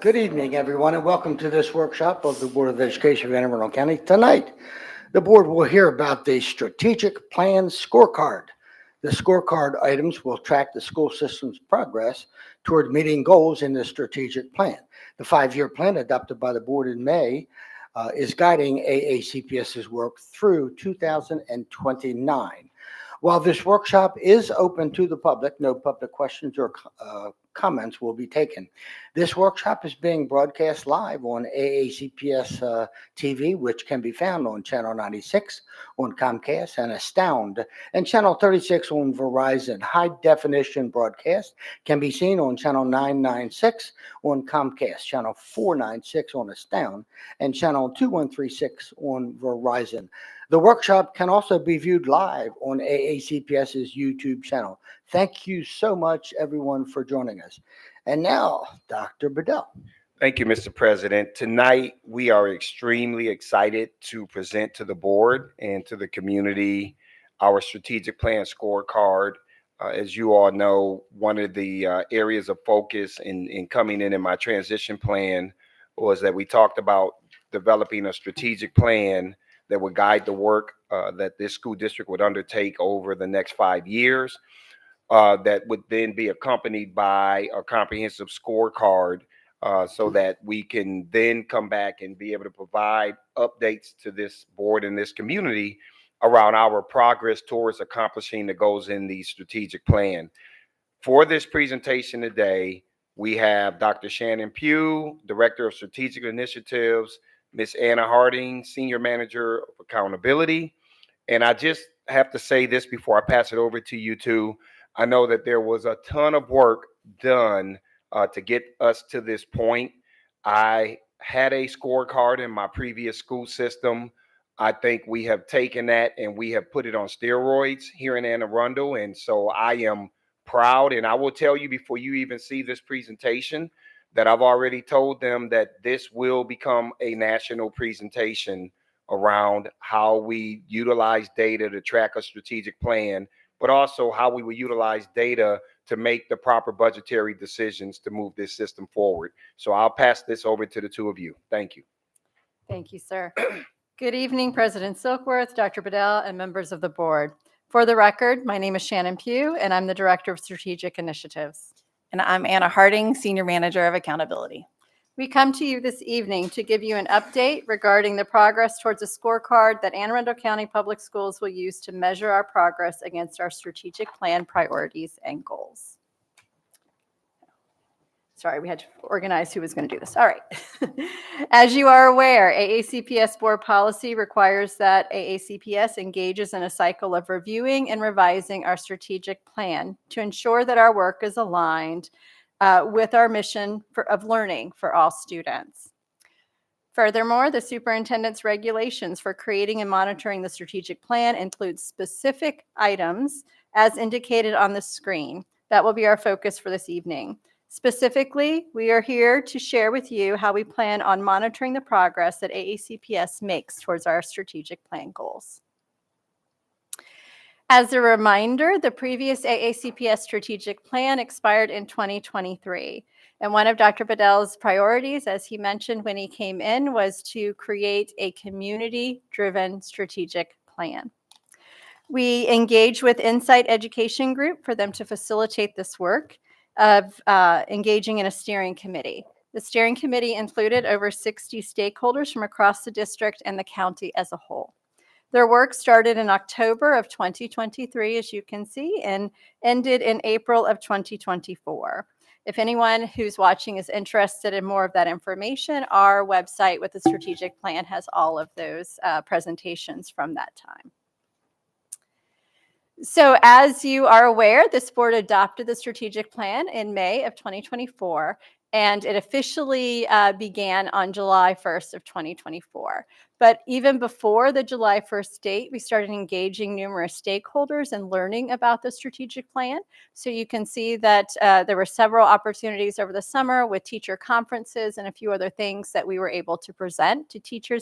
Good evening, everyone, and welcome to this workshop of the Board of Education of Anne Arundel County. Tonight, the board will hear about the strategic plan scorecard. The scorecard items will track the school system's progress toward meeting goals in the strategic plan. The five-year plan adopted by the board in May is guiding AACPS's work through 2029. While this workshop is open to the public, no public questions or comments will be taken. This workshop is being broadcast live on AACPS TV, which can be found on Channel 96 on Comcast and Astound, and Channel 36 on Verizon. High definition broadcast can be seen on Channel 996 on Comcast, Channel 496 on Astound, and Channel 2136 on Verizon. The workshop can also be viewed live on AACPS's YouTube channel. Thank you so much, everyone, for joining us. And now, Dr. Bedell. Thank you, Mr. President. Tonight, we are extremely excited to present to the board and to the community our strategic plan scorecard. As you all know, one of the areas of focus in coming in my transition plan was that we talked about developing a strategic plan that would guide the work that this school district would undertake over the next 5 years. That would then be accompanied by a comprehensive scorecard so that we can then come back and be able to provide updates to this board and this community around our progress towards accomplishing the goals in the strategic plan. For this presentation today, we have Dr. Shannon Pugh, Director of Strategic Initiatives, Ms. Anna Harding, Senior Manager of Accountability. And I just have to say this before I pass it over to you two. I know that there was a ton of work done to get us to this point. I had a scorecard in my previous school system. I think we have taken that and we have put it on steroids here in Anne Arundel. And so I am proud, and I will tell you before you even see this presentation, that I've already told them that this will become a national presentation around how we utilize data to track a strategic plan, but also how we will utilize data to make the proper budgetary decisions to move this system forward. So I'll pass this over to the two of you. Thank you. Thank you, sir. Good evening, President Silkworth, Dr. Bedell, and members of the board. For the record, my name is Shannon Pugh, and I'm the Director of Strategic Initiatives. And I'm Anna Harding, Senior Manager of Accountability. We come to you this evening to give you an update regarding the progress towards a scorecard that Anne Arundel County Public Schools will use to measure our progress against our strategic plan priorities and goals. Sorry, we had to organize who was going to do this. All right. As you are aware, AACPS board policy requires that AACPS engages in a cycle of reviewing and revising our strategic plan to ensure that our work is aligned with our mission of learning for all students. Furthermore, the superintendent's regulations for creating and monitoring the strategic plan include specific items as indicated on the screen. That will be our focus for this evening. Specifically, we are here to share with you how we plan on monitoring the progress that AACPS makes towards our strategic plan goals. As a reminder, the previous AACPS strategic plan expired in 2023. And one of Dr. Bedell's priorities, as he mentioned when he came in, was to create a community-driven strategic plan. We engage with Insight Education Group for them to facilitate this work of engaging in a steering committee. The steering committee included over 60 stakeholders from across the district and the county as a whole. Their work started in October of 2023, as you can see, and ended in April of 2024. If anyone who's watching is interested in more of that information, our website with the strategic plan has all of those presentations from that time. So as you are aware, this board adopted the strategic plan in May of 2024, and it officially began on July 1st of 2024. But even before the July 1st date, we started engaging numerous stakeholders and learning about the strategic plan. So you can see that there were several opportunities over the summer with teacher conferences and a few other things that we were able to present to teacher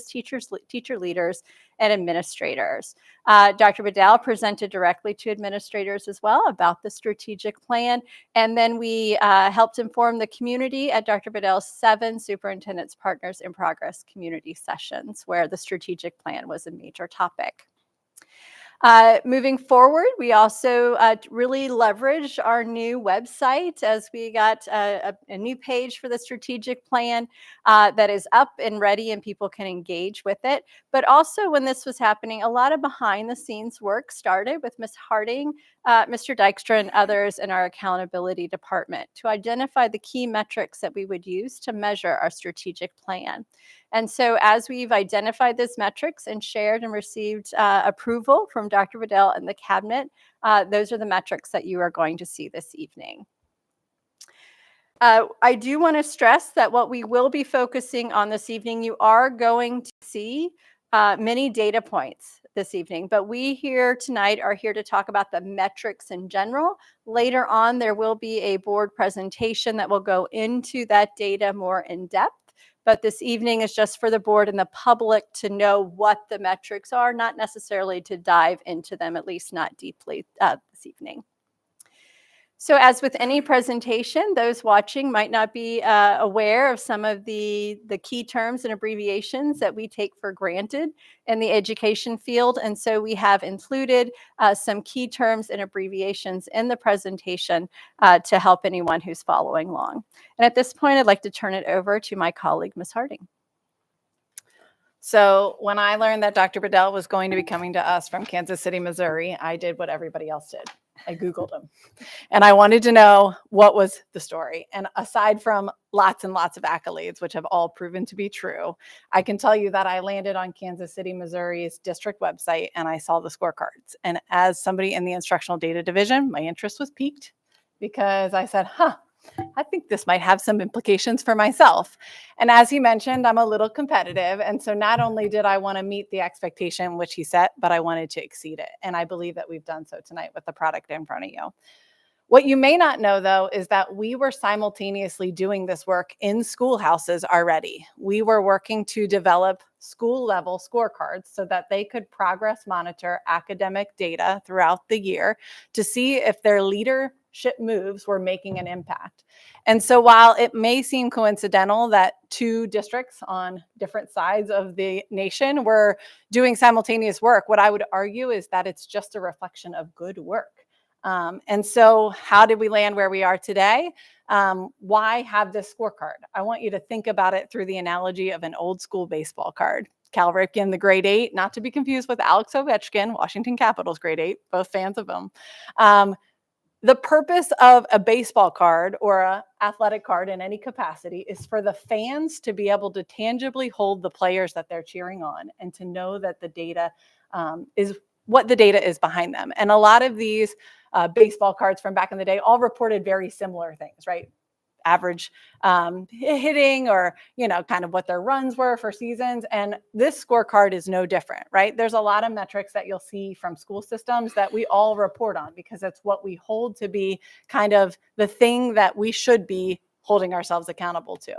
leaders, and administrators. Dr. Bedell presented directly to administrators as well about the strategic plan. And then we helped inform the community at Dr. Bedell's 7 Superintendent's Partners in Progress community sessions, where the strategic plan was a major topic. Moving forward, we also really leveraged our new website as we got a new page for the strategic plan that is up and ready and people can engage with it. But also when this was happening, a lot of behind the scenes work started with Ms. Harding, Mr. Dykstra, and others in our accountability department to identify the key metrics that we would use to measure our strategic plan. And so as we've identified those metrics and shared and received approval from Dr. Bedell and the cabinet, those are the metrics that you are going to see this evening. I do want to stress that what we will be focusing on this evening, you are going to see many data points this evening, but we here tonight are here to talk about the metrics in general. Later on, there will be a board presentation that will go into that data more in depth. But this evening is just for the board and the public to know what the metrics are, not necessarily to dive into them, at least not deeply this evening. So as with any presentation, those watching might not be aware of some of the key terms and abbreviations that we take for granted in the education field. And so we have included some key terms and abbreviations in the presentation to help anyone who's following along. And at this point, I'd like to turn it over to my colleague, Ms. Harding. So when I learned that Dr. Bedell was going to be coming to us from Kansas City, Missouri, I did what everybody else did. I Googled him and I wanted to know what was the story. And aside from lots and lots of accolades, which have all proven to be true, I can tell you that I landed on Kansas City, Missouri's district website and I saw the scorecards. And as somebody in the instructional data division, my interest was piqued because I said, I think this might have some implications for myself. And as he mentioned, I'm a little competitive. And so not only did I want to meet the expectation which he set, but I wanted to exceed it. And I believe that we've done so tonight with the product in front of you. What you may not know, though, is that we were simultaneously doing this work in schoolhouses already. We were working to develop school-level scorecards so that they could progress monitor academic data throughout the year to see if their leadership moves were making an impact. And so while it may seem coincidental that 2 districts on different sides of the nation were doing simultaneous work, what I would argue is that it's just a reflection of good work. And so how did we land where we are today? Why have this scorecard? I want you to think about it through the analogy of an old school baseball card. Cal Ripken, the grade 8, not to be confused with Alex Ovechkin, Washington Capitals grade 8, both fans of him. The purpose of a baseball card or an athletic card in any capacity is for the fans to be able to tangibly hold the players that they're cheering on and to know that the data is what the data is behind them. And a lot of these baseball cards from back in the day all reported very similar things, right? average hitting, or, kind of what their runs were for seasons. And this scorecard is no different, right? There's a lot of metrics that you'll see from school systems that we all report on, because that's what we hold to be kind of the thing that we should be holding ourselves accountable to.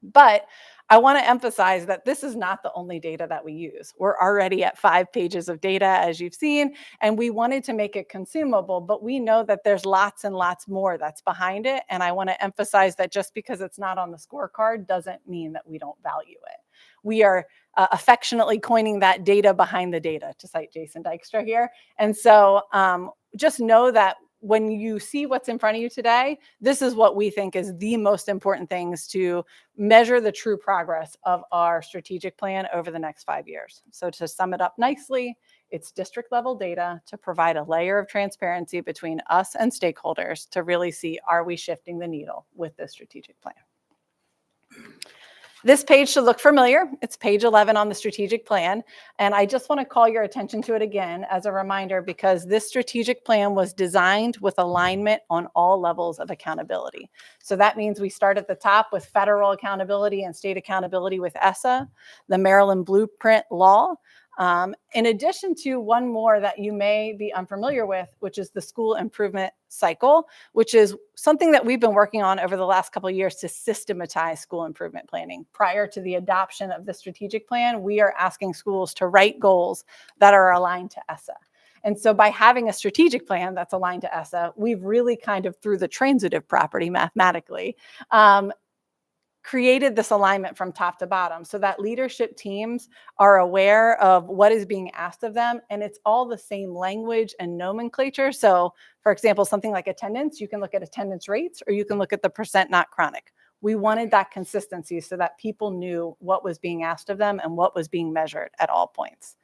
But I want to emphasize that this is not the only data that we use. We're already at 5 pages of data, as you've seen, and we wanted to make it consumable, but we know that there's lots and lots more that's behind it. And I want to emphasize that just because it's not on the scorecard doesn't mean that we don't value it. We are affectionately coining that data behind the data, to cite Jason Dykstra here. And so just know that when you see what's in front of you today, this is what we think is the most important things to measure the true progress of our strategic plan over the next 5 years. So to sum it up nicely, it's district level data to provide a layer of transparency between us and stakeholders to really see, are we shifting the needle with this strategic plan? This page should look familiar. It's page 11 on the strategic plan. And I just want to call your attention to it again as a reminder, because this strategic plan was designed with alignment on all levels of accountability. So that means we start at the top with federal accountability and state accountability with ESSA, the Maryland Blueprint Law, in addition to one more that you may be unfamiliar with, which is the school improvement cycle, which is something that we've been working on over the last couple of years to systematize school improvement planning. Prior to the adoption of the strategic plan, we are asking schools to write goals that are aligned to ESSA. And so by having a strategic plan that's aligned to ESSA, we've really kind of, through the transitive property mathematically, created this alignment from top to bottom so that leadership teams are aware of what is being asked of them, and it's all the same language and nomenclature. So for example, something like attendance, you can look at attendance rates or you can look at the percent not chronic. We wanted that consistency so that people knew what was being asked of them and what was being measured at all points.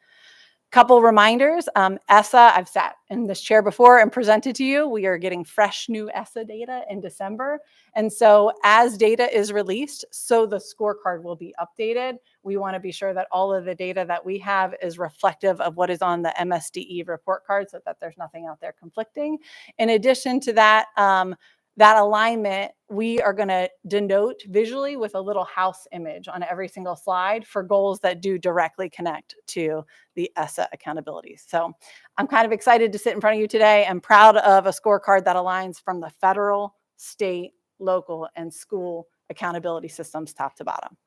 Couple reminders, ESSA, I've sat in this chair before and presented to you. We are getting fresh new ESSA data in December. And so as data is released, so the scorecard will be updated. We want to be sure that all of the data that we have is reflective of what is on the MSDE report card so that there's nothing out there conflicting. In addition to that, that alignment, we are going to denote visually with a little house image on every single slide for goals that do directly connect to the ESSA accountability. So I'm kind of excited to sit in front of you today and proud of a scorecard that aligns from the federal, state, local, and school accountability systems top to bottom.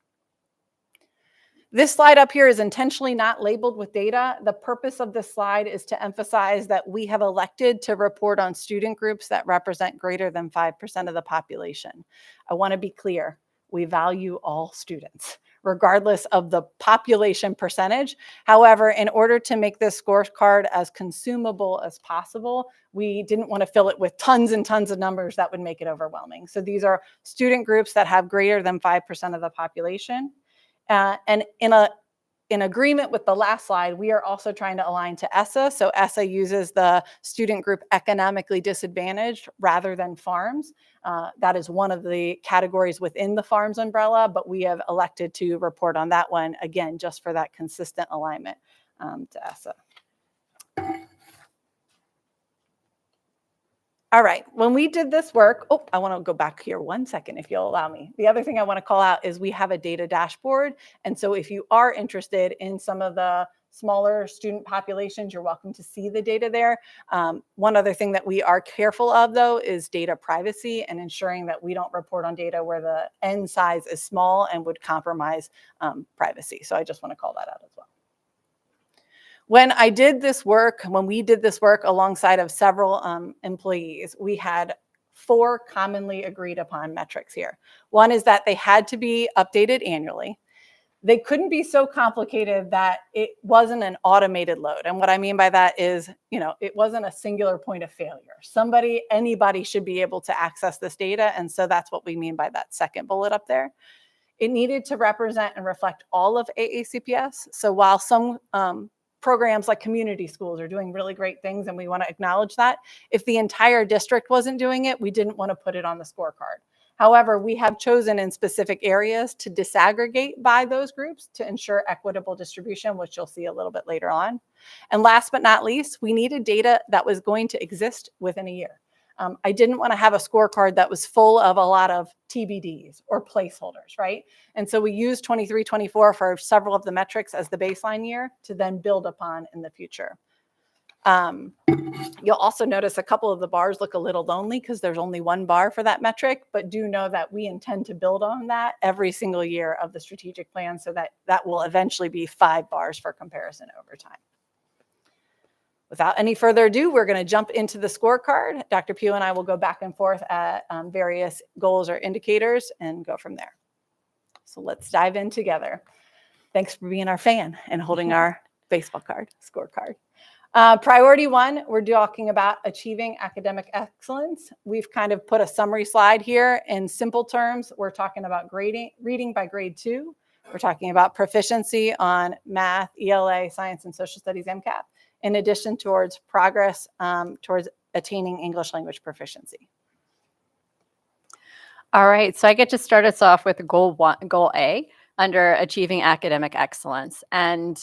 This slide up here is intentionally not labeled with data. The purpose of this slide is to emphasize that we have elected to report on student groups that represent greater than 5% of the population. I want to be clear, we value all students, regardless of the population percentage. However, in order to make this scorecard as consumable as possible, we didn't want to fill it with tons and tons of numbers that would make it overwhelming. So these are student groups that have greater than 5% of the population. And in agreement with the last slide, we are also trying to align to ESSA. So ESSA uses the student group economically disadvantaged rather than farms. That is one of the categories within the farms umbrella, but we have elected to report on that one, again, just for that consistent alignment to ESSA. All right, when we did this work, I want to go back here 1 second, if you'll allow me. The other thing I want to call out is we have a data dashboard. And so if you are interested in some of the smaller student populations, you're welcome to see the data there. One other thing that we are careful of, though, is data privacy and ensuring that we don't report on data where the N size is small and would compromise privacy. So I just want to call that out as well. When we did this work alongside of several employees, we had 4 commonly agreed upon metrics here. One is that they had to be updated annually. They couldn't be so complicated that it wasn't an automated load. And what I mean by that is, it wasn't a singular point of failure. Anybody should be able to access this data. And so that's what we mean by that second bullet up there. It needed to represent and reflect all of AACPS. So while some programs like community schools are doing really great things, and we want to acknowledge that, if the entire district wasn't doing it, we didn't want to put it on the scorecard. However, we have chosen in specific areas to disaggregate by those groups to ensure equitable distribution, which you'll see a little bit later on. And last but not least, we needed data that was going to exist within a year. I didn't want to have a scorecard that was full of a lot of TBDs or placeholders, right? And so we used 23, 24 for several of the metrics as the baseline year to then build upon in the future. You'll also notice a couple of the bars look a little lonely because there's only one bar for that metric, but do know that we intend to build on that every single year of the strategic plan so that that will eventually be 5 bars for comparison over time. Without any further ado, we're going to jump into the scorecard. Dr. Pugh and I will go back and forth at various goals or indicators and go from there. So let's dive in together. Thanks for being our fan and holding our baseball card, scorecard. Priority 1, we're talking about achieving academic excellence. We've kind of put a summary slide here. In simple terms, we're talking about reading by grade 2. We're talking about proficiency on math, ELA, science, and social studies MCAP, in addition towards progress towards attaining English language proficiency. All right, so I get to start us off with goal A, under achieving academic excellence. And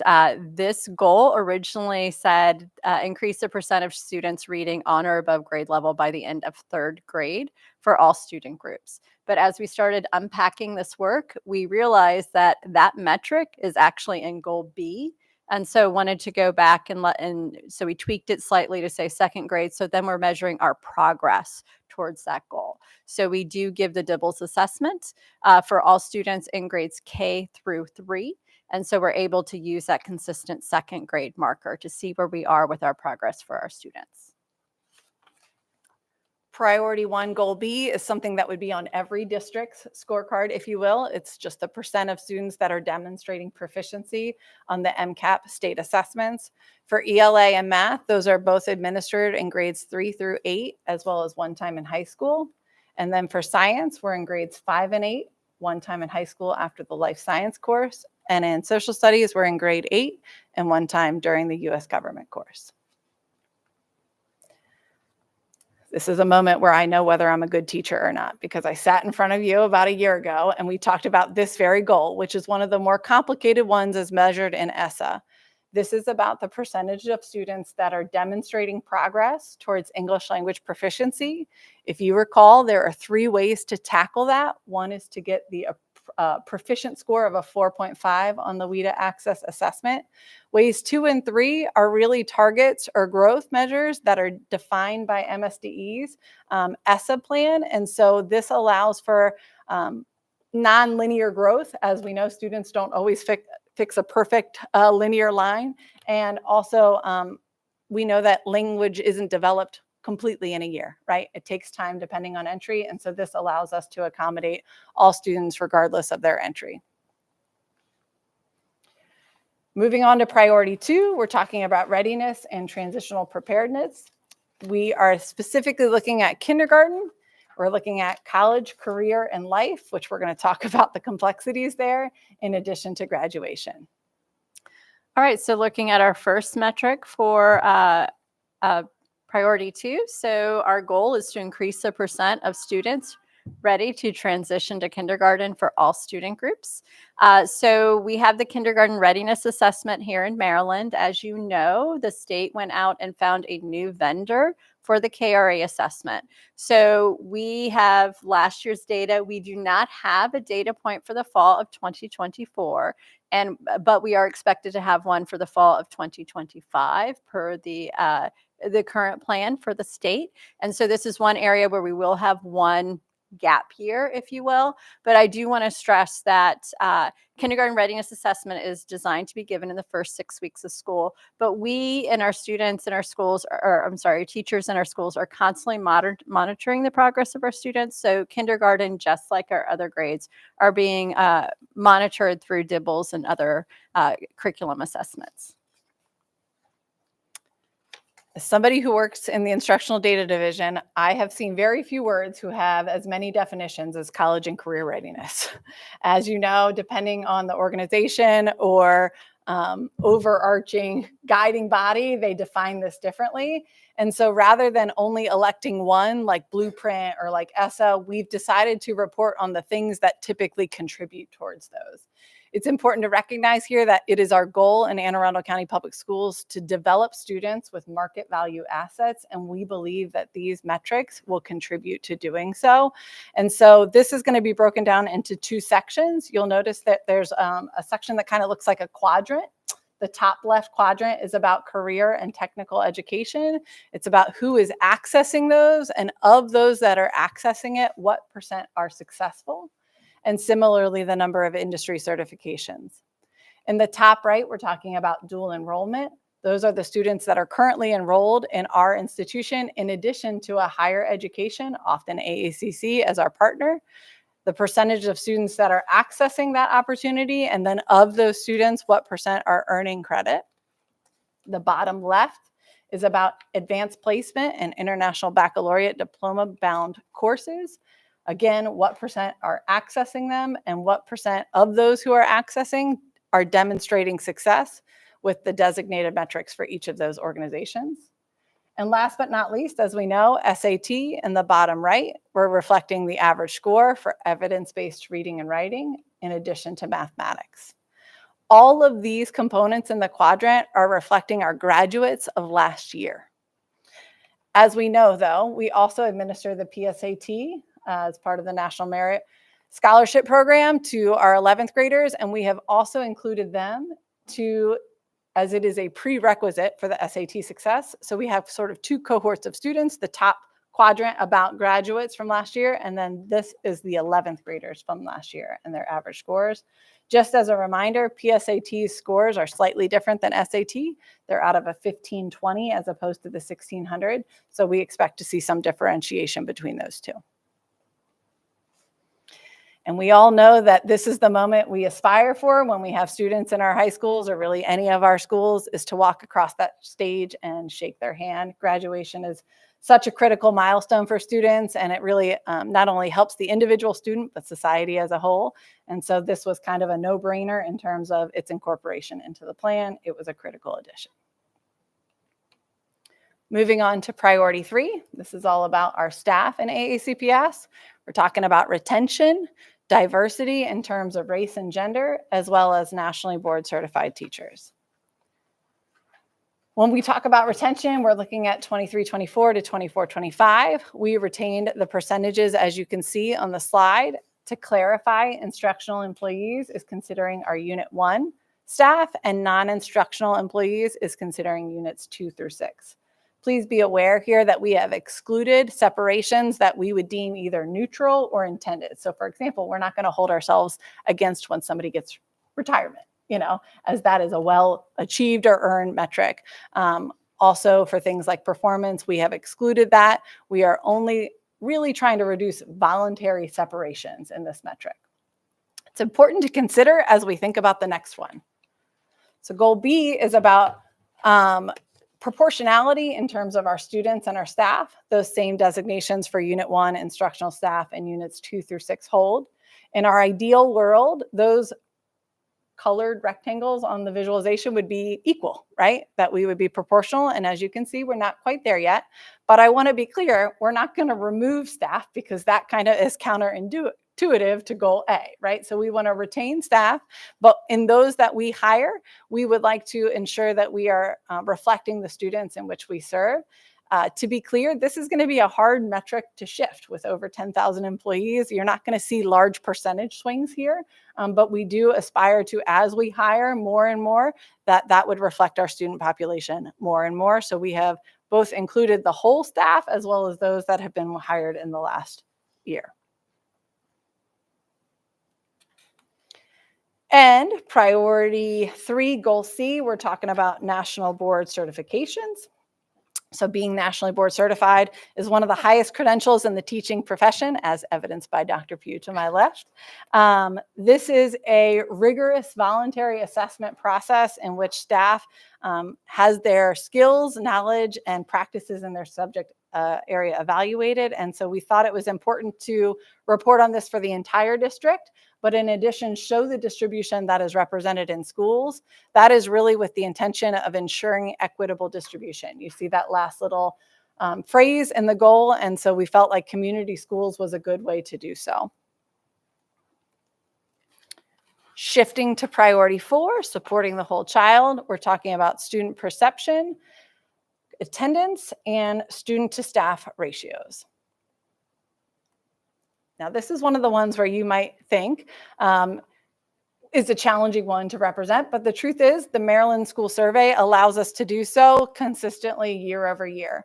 this goal originally said increase the percent of students reading on or above grade level by the end of 3rd grade for all student groups. But as we started unpacking this work, we realized that that metric is actually in goal B. And so wanted to go back and so we tweaked it slightly to say 2nd grade. So then we're measuring our progress towards that goal. So we do give the DIBELS assessment for all students in grades K through 3. And so we're able to use that consistent 2nd grade marker to see where we are with our progress for our students. Priority 1, goal B is something that would be on every district's scorecard, if you will. It's just the percent of students that are demonstrating proficiency on the MCAP state assessments. For ELA and math, those are both administered in grades 3 through 8, as well as one time in high school. And then for science, we're in grades 5 and 8, one time in high school after the life science course. And in social studies, we're in grade 8 and one time during the U.S. government course. This is a moment where I know whether I'm a good teacher or not, because I sat in front of you about a year ago and we talked about this very goal, which is one of the more complicated ones as measured in ESSA. This is about the percentage of students that are demonstrating progress towards English language proficiency. If you recall, there are 3 ways to tackle that. One is to get the proficient score of a 4.5 on the WIDA Access Assessment. Ways 2 and 3 are really targets or growth measures that are defined by MSDE's ESSA plan. And so this allows for non-linear growth. As we know, students don't always fix a perfect linear line. And also, we know that language isn't developed completely in a year, right? It takes time depending on entry. And so this allows us to accommodate all students regardless of their entry. Moving on to priority 2, we're talking about readiness and transitional preparedness. We are specifically looking at kindergarten. We're looking at college, career, and life, which we're going to talk about the complexities there, in addition to graduation. All right, so looking at our first metric for priority 2. So our goal is to increase the percent of students ready to transition to kindergarten for all student groups. So we have the kindergarten readiness assessment here in Maryland. As you know, the state went out and found a new vendor for the KRA assessment. So we have last year's data. We do not have a data point for the fall of 2024, but we are expected to have one for the fall of 2025 per the current plan for the state. And so this is one area where we will have one gap year, if you will. But I do want to stress that kindergarten readiness assessment is designed to be given in the first 6 weeks of school. But we and our students in our schools, teachers in our schools are constantly monitoring the progress of our students. So kindergarten, just like our other grades, are being monitored through DIBELS and other curriculum assessments. As somebody who works in the instructional data division, I have seen very few words who have as many definitions as college and career readiness. As you know, depending on the organization or overarching guiding body, they define this differently. And so rather than only electing one like Blueprint or like ESSA, we've decided to report on the things that typically contribute towards those. It's important to recognize here that it is our goal in Anne Arundel County Public Schools to develop students with market value assets, and we believe that these metrics will contribute to doing so. And so this is going to be broken down into 2 sections. You'll notice that there's a section that kind of looks like a quadrant. The top left quadrant is about career and technical education. It's about who is accessing those, and of those that are accessing it, what percent are successful, and similarly, the number of industry certifications. In the top right, we're talking about dual enrollment. Those are the students that are currently enrolled in our institution, in addition to a higher education, often AACC as our partner. The percentage of students that are accessing that opportunity, and then of those students, what percent are earning credit. The bottom left is about advanced placement and international baccalaureate diploma-bound courses. Again, what percent are accessing them, and what percent of those who are accessing are demonstrating success with the designated metrics for each of those organizations. And last but not least, as we know, SAT in the bottom right, we're reflecting the average score for evidence-based reading and writing, in addition to mathematics. All of these components in the quadrant are reflecting our graduates of last year. As we know, though, we also administer the PSAT as part of the National Merit Scholarship Program to our 11th graders, and we have also included them as it is a prerequisite for the SAT success. So we have sort of 2 cohorts of students, the top quadrant about graduates from last year, and then this is the 11th graders from last year and their average scores. Just as a reminder, PSAT scores are slightly different than SAT. They're out of a 1520 as opposed to the 1600. So we expect to see some differentiation between those 2. And we all know that this is the moment we aspire for when we have students in our high schools, or really any of our schools, is to walk across that stage and shake their hand. Graduation is such a critical milestone for students, and it really not only helps the individual student, but society as a whole. And so this was kind of a no-brainer in terms of its incorporation into the plan. It was a critical addition. Moving on to priority 3, this is all about our staff in AACPS. We're talking about retention, diversity in terms of race and gender, as well as nationally board certified teachers. When we talk about retention, we're looking at 23-24 to 24-25. We retained the percentages, as you can see on the slide. To clarify, instructional employees is considering our Unit 1 staff, and non-instructional employees is considering Units 2 through 6. Please be aware here that we have excluded separations that we would deem either neutral or intended. So for example, we're not going to hold ourselves against when somebody gets retirement, as that is a well achieved or earned metric. Also for things like performance, we have excluded that. We are only really trying to reduce voluntary separations in this metric. It's important to consider as we think about the next one. So goal B is about proportionality in terms of our students and our staff. Those same designations for Unit 1 instructional staff and Units 2 through 6 hold. In our ideal world, those colored rectangles on the visualization would be equal, right? That we would be proportional. And as you can see, we're not quite there yet. But I want to be clear, we're not going to remove staff, because that kind of is counterintuitive to goal A, right? So we want to retain staff, but in those that we hire, we would like to ensure that we are reflecting the students in which we serve. To be clear, this is going to be a hard metric to shift with over 10,000 employees. You're not going to see large percentage swings here, but we do aspire to, as we hire more and more, that would reflect our student population more and more. So we have both included the whole staff as well as those that have been hired in the last year. And priority 3, goal C, we're talking about national board certifications. So being nationally board certified is one of the highest credentials in the teaching profession, as evidenced by Dr. Pugh to my left. This is a rigorous voluntary assessment process in which staff has their skills, knowledge, and practices in their subject area evaluated. And so we thought it was important to report on this for the entire district, but in addition, show the distribution that is represented in schools. That is really with the intention of ensuring equitable distribution. You see that last little phrase in the goal, and so we felt like community schools was a good way to do so. Shifting to priority 4, supporting the whole child, we're talking about student perception, attendance, and student to staff ratios. Now, this is one of the ones where you might think is a challenging one to represent, but the truth is the Maryland School Survey allows us to do so consistently year over year.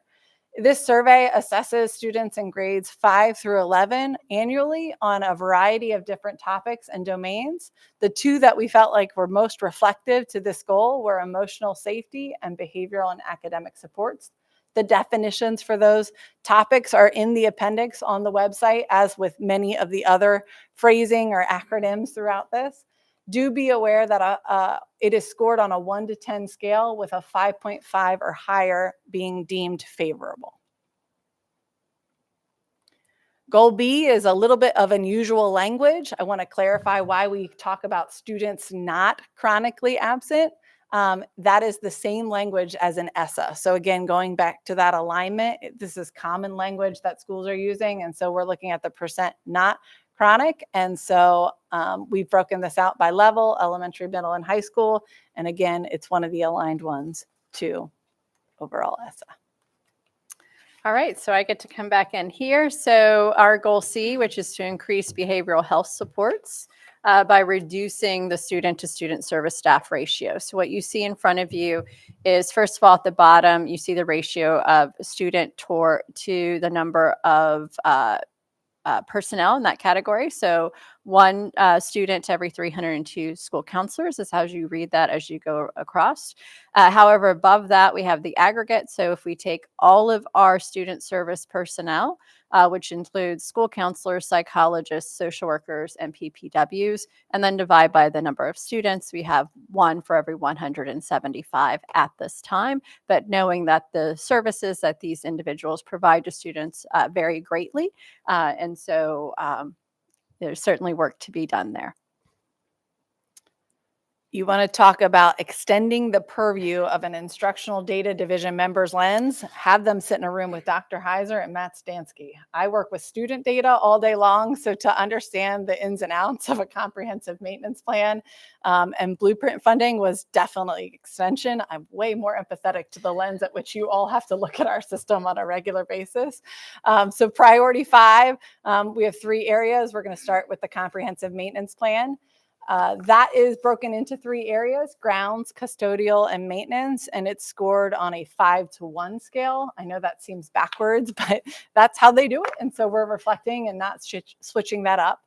This survey assesses students in grades 5 through 11 annually on a variety of different topics and domains. The two that we felt like were most reflective to this goal were emotional safety and behavioral and academic supports. The definitions for those topics are in the appendix on the website, as with many of the other phrasing or acronyms throughout this. Do be aware that it is scored on a 1 to 10 scale, with a 5.5 or higher being deemed favorable. Goal B is a little bit of unusual language. I want to clarify why we talk about students not chronically absent. That is the same language as an ESSA. So again, going back to that alignment, this is common language that schools are using. And so we're looking at the percent not chronic. And so we've broken this out by level: elementary, middle, and high school. And again, it's one of the aligned ones to overall ESSA. All right, so I get to come back in here. So our goal C, which is to increase behavioral health supports by reducing the student to student service staff ratio. So what you see in front of you is, first of all, at the bottom, you see the ratio of student to the number of personnel in that category. So one student to every 302 school counselors is how you read that as you go across. However, above that, we have the aggregate. So if we take all of our student service personnel, which includes school counselors, psychologists, social workers, and PPWs, and then divide by the number of students, we have 1 for every 175 at this time. But knowing that the services that these individuals provide to students vary greatly, and so there's certainly work to be done there. You want to talk about extending the purview of an instructional data division member's lens, have them sit in a room with Dr. Heiser and Matt Stansky. I work with student data all day long, so to understand the ins and outs of a comprehensive maintenance plan and blueprint funding was definitely extension. I'm way more empathetic to the lens at which you all have to look at our system on a regular basis. So priority 5, we have 3 areas. We're going to start with the comprehensive maintenance plan. That is broken into 3 areas: grounds, custodial, and maintenance, and it's scored on a 5 to 1 scale. I know that seems backwards, but that's how they do it, and so we're reflecting and not switching that up.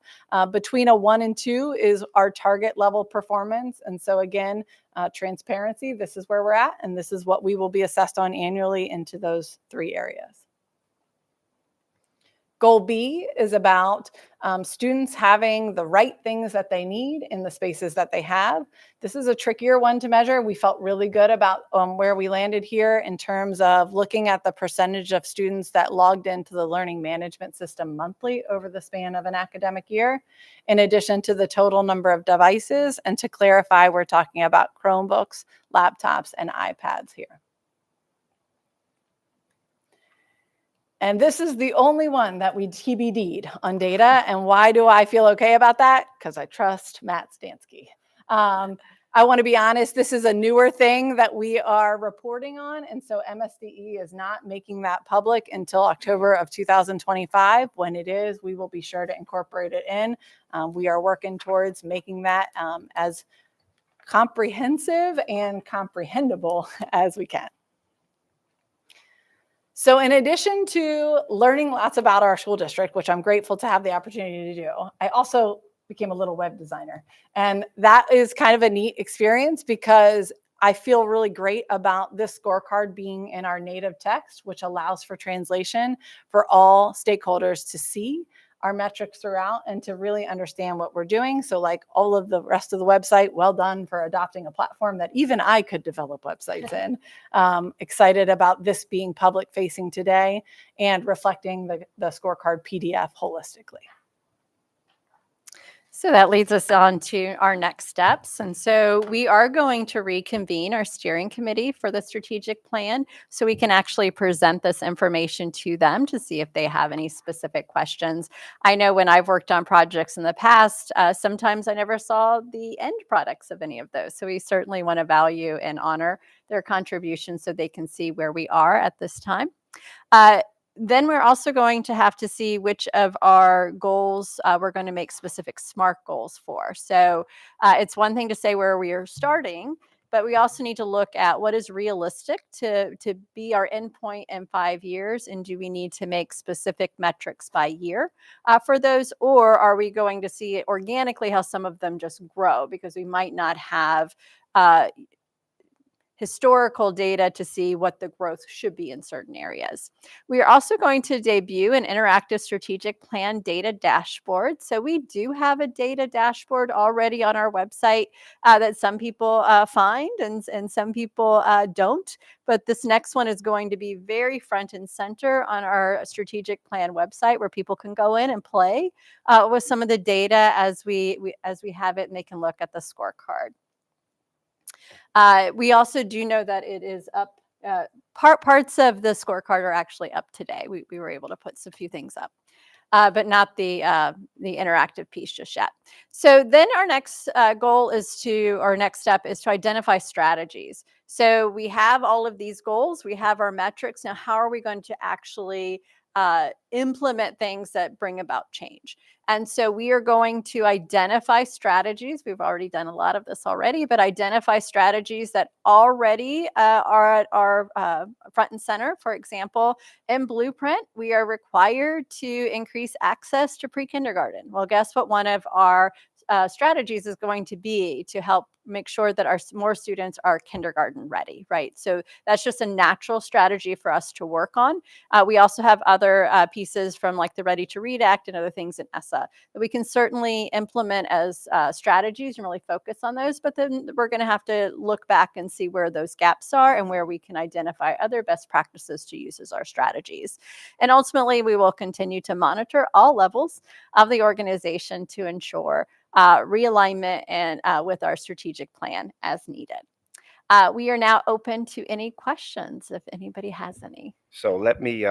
Between a 1 and 2 is our target level performance, and so again, transparency, this is where we're at, and this is what we will be assessed on annually into those 3 areas. Goal B is about students having the right things that they need in the spaces that they have. This is a trickier one to measure. We felt really good about where we landed here in terms of looking at the percentage of students that logged into the learning management system monthly over the span of an academic year, in addition to the total number of devices. And to clarify, we're talking about Chromebooks, laptops, and iPads here. And this is the only one that we TBD'd on data. And why do I feel okay about that? Because I trust Matt Stansky. I want to be honest, this is a newer thing that we are reporting on. And so MSDE is not making that public until October of 2025. When it is, we will be sure to incorporate it in. We are working towards making that as comprehensive and comprehensible as we can. So in addition to learning lots about our school district, which I'm grateful to have the opportunity to do, I also became a little web designer. And that is kind of a neat experience because I feel really great about this scorecard being in our native text, which allows for translation for all stakeholders to see our metrics throughout and to really understand what we're doing. So like all of the rest of the website, well done for adopting a platform that even I could develop websites in. Excited about this being public facing today and reflecting the scorecard PDF holistically. So that leads us on to our next steps. And so we are going to reconvene our steering committee for the strategic plan so we can actually present this information to them to see if they have any specific questions. I know when I've worked on projects in the past, sometimes I never saw the end products of any of those. So we certainly want to value and honor their contributions so they can see where we are at this time. Then we're also going to have to see which of our goals we're going to make specific SMART goals for. So it's one thing to say where we are starting, but we also need to look at what is realistic to be our endpoint in 5 years, and do we need to make specific metrics by year for those, or are we going to see organically how some of them just grow because we might not have historical data to see what the growth should be in certain areas. We are also going to debut an interactive strategic plan data dashboard. So we do have a data dashboard already on our website that some people find and some people don't. But this next one is going to be very front and center on our strategic plan website where people can go in and play with some of the data as we have it, and they can look at the scorecard. We also do know that it is up. Parts of the scorecard are actually up today. We were able to put a few things up, but not the interactive piece just yet. So then our next next step is to identify strategies. So we have all of these goals. We have our metrics. Now, how are we going to actually implement things that bring about change? And so we are going to identify strategies. We've already done a lot of this already, but identify strategies that already are at our front and center. For example, in Blueprint, we are required to increase access to pre-kindergarten. Well, guess what? One of our strategies is going to be to help make sure that more students are kindergarten ready, right? So that's just a natural strategy for us to work on. We also have other pieces from like the Ready to Read Act and other things in ESSA that we can certainly implement as strategies and really focus on those. But then we're going to have to look back and see where those gaps are and where we can identify other best practices to use as our strategies. And ultimately, we will continue to monitor all levels of the organization to ensure realignment and with our strategic plan as needed. We are now open to any questions if anybody has any. So let me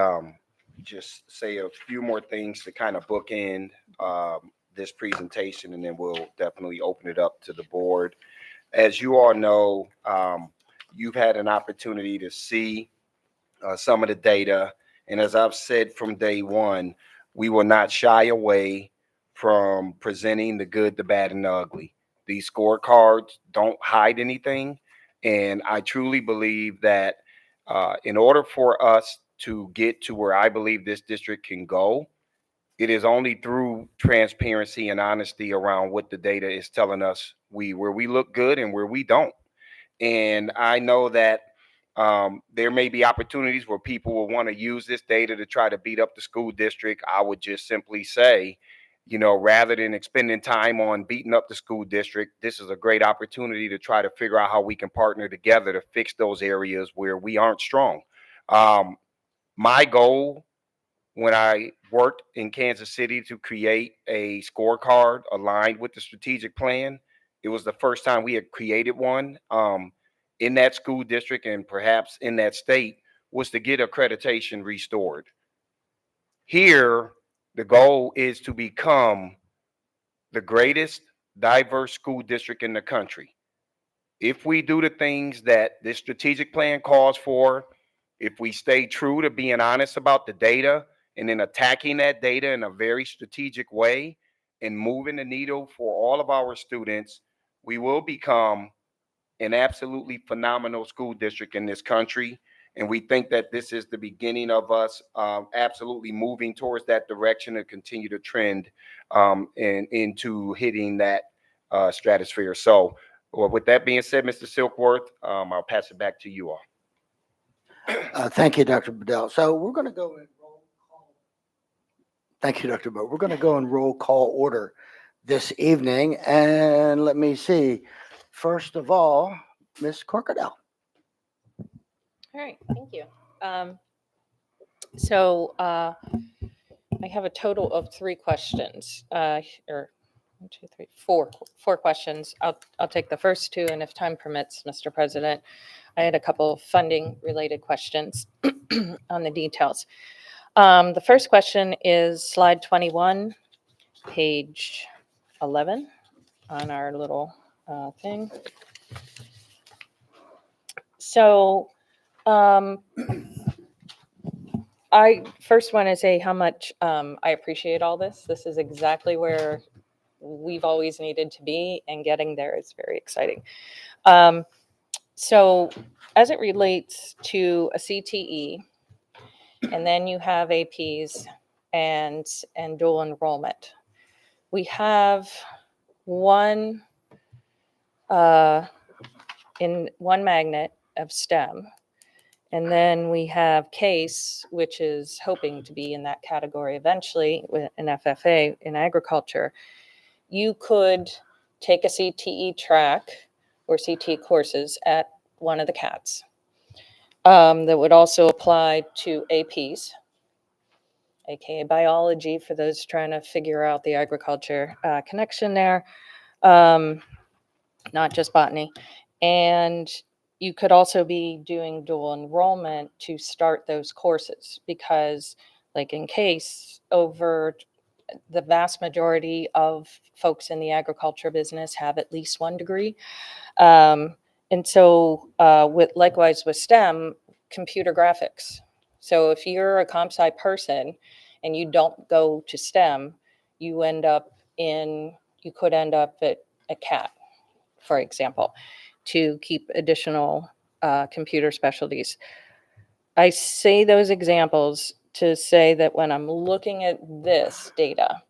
just say a few more things to kind of bookend this presentation, and then we'll definitely open it up to the board. As you all know, you've had an opportunity to see some of the data. And as I've said from day one, we will not shy away from presenting the good, the bad, and the ugly. These scorecards don't hide anything. And I truly believe that in order for us to get to where I believe this district can go, it is only through transparency and honesty around what the data is telling us where we look good and where we don't. And I know that there may be opportunities where people will want to use this data to try to beat up the school district. I would just simply say, rather than expending time on beating up the school district, this is a great opportunity to try to figure out how we can partner together to fix those areas where we aren't strong. My goal when I worked in Kansas City to create a scorecard aligned with the strategic plan, it was the first time we had created one in that school district and perhaps in that state, was to get accreditation restored. Here, the goal is to become the greatest diverse school district in the country. If we do the things that this strategic plan calls for, if we stay true to being honest about the data and then attacking that data in a very strategic way and moving the needle for all of our students, we will become an absolutely phenomenal school district in this country. And we think that this is the beginning of us absolutely moving towards that direction and continue to trend into hitting that stratosphere. So with that being said, Mr. Silkworth, I'll pass it back to you all. Thank you, Dr. Bedell. So we're going to go in roll call. Thank you, Dr. Bo. We're going to go in roll call order this evening. And let me see. First of all, Ms. Corkadell. All right, thank you. So I have a total of 3 questions, or one, two, three, four questions. I'll take the first two, and if time permits, Mr. President, I had a couple of funding related questions on the details. The first question is slide 21, page 11 on our little thing. So I first want to say how much I appreciate all this. This is exactly where we've always needed to be, and getting there is very exciting. So as it relates to a CTE, and then you have APs and dual enrollment, we have one in one magnet of STEM. And then we have CASE, which is hoping to be in that category eventually with an FFA in agriculture. You could take a CTE track or CTE courses at one of the CATs. That would also apply to APs, aka biology, for those trying to figure out the agriculture connection there, not just botany. And you could also be doing dual enrollment to start those courses, because like in CASE, over the vast majority of folks in the agriculture business have at least one degree. And so likewise with STEM, computer graphics. So if you're a comp sci person and you don't go to STEM, you could end up at a CAT, for example, to keep additional computer specialties. I say those examples to say that when I'm looking at this data,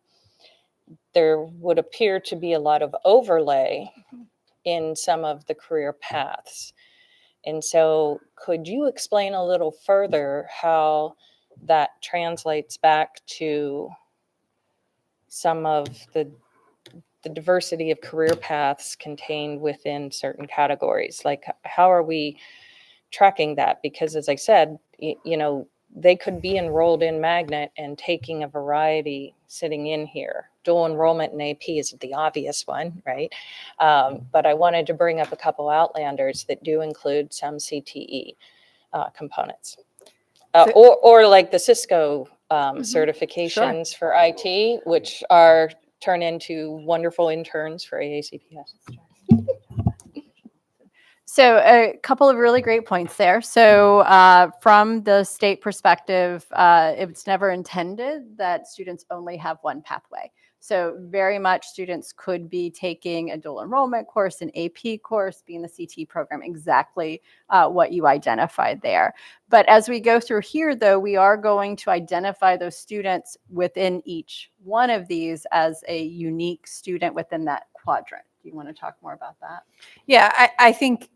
there would appear to be a lot of overlay in some of the career paths. And so could you explain a little further how that translates back to some of the diversity of career paths contained within certain categories? Like, how are we tracking that? Because as I said, they could be enrolled in Magnet and taking a variety sitting in here. Dual enrollment in AP is the obvious one, right? But I wanted to bring up a couple outlanders that do include some CTE components. Or like the Cisco certifications for IT, which are turn into wonderful interns for AACPS. So a couple of really great points there. So from the state perspective, it's never intended that students only have one pathway. So very much students could be taking a dual enrollment course, an AP course, being the CT program, exactly what you identified there. But as we go through here, though, we are going to identify those students within each one of these as a unique student within that quadrant. Do you want to talk more about that? Yeah, I think,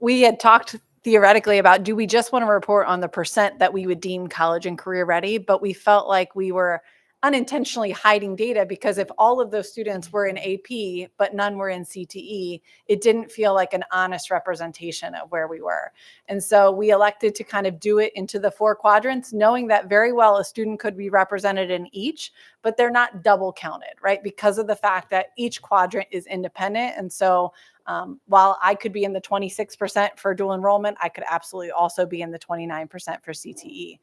we had talked theoretically about, do we just want to report on the percent that we would deem college and career ready? But we felt like we were unintentionally hiding data, because if all of those students were in AP, but none were in CTE, it didn't feel like an honest representation of where we were. And so we elected to kind of do it into the 4 quadrants, knowing that very well a student could be represented in each, but they're not double counted, right? Because of the fact that each quadrant is independent. And so while I could be in the 26% for dual enrollment, I could absolutely also be in the 29% for CTE.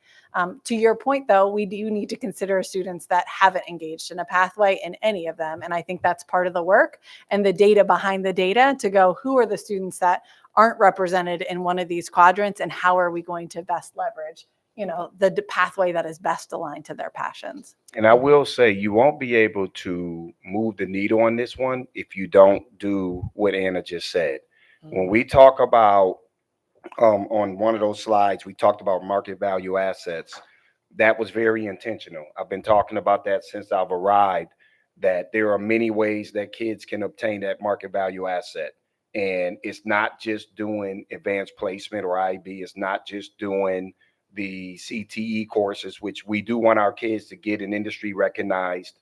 To your point, though, we do need to consider students that haven't engaged in a pathway in any of them. And I think that's part of the work and the data behind the data to go, who are the students that aren't represented in one of these quadrants, and how are we going to best leverage the pathway that is best aligned to their passions. And I will say, you won't be able to move the needle on this one if you don't do what Anna just said. When we talk about, on one of those slides, we talked about market value assets. That was very intentional. I've been talking about that since I've arrived, that there are many ways that kids can obtain that market value asset. And it's not just doing advanced placement or IB. It's not just doing the CTE courses, which we do want our kids to get an industry recognized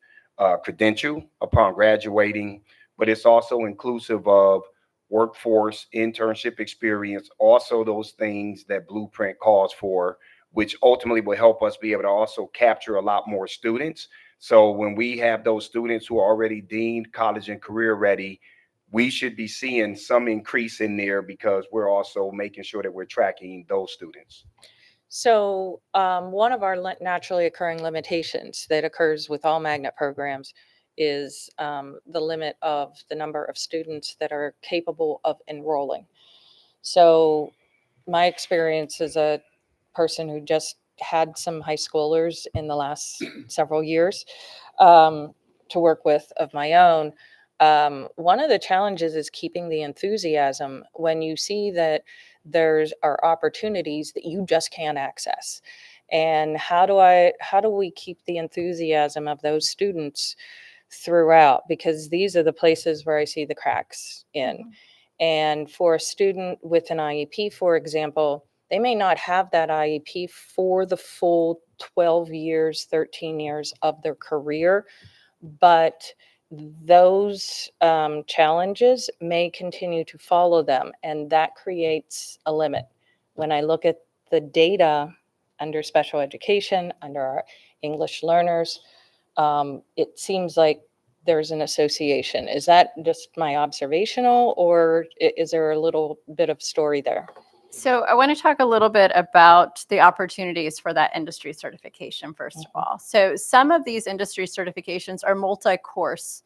credential upon graduating, but it's also inclusive of workforce, internship experience, also those things that Blueprint calls for, which ultimately will help us be able to also capture a lot more students, So when we have those students who are already deemed college and career ready, we should be seeing some increase in there because we're also making sure that we're tracking those students. So one of our naturally occurring limitations that occurs with all magnet programs is the limit of the number of students that are capable of enrolling. So my experience as a person who just had some high schoolers in the last several years to work with of my own, one of the challenges is keeping the enthusiasm when you see that there's are opportunities that you just can't access. And how do we keep the enthusiasm of those students throughout? Because these are the places where I see the cracks in. And for a student with an IEP, for example, they may not have that IEP for the full 12 years, 13 years of their career, but those challenges may continue to follow them, and that creates a limit. When I look at the data under special education, under our English learners, it seems like there's an association. Is that just my observational, or is there a little bit of story there? So I want to talk a little bit about the opportunities for that industry certification, first of all. So some of these industry certifications are multi-course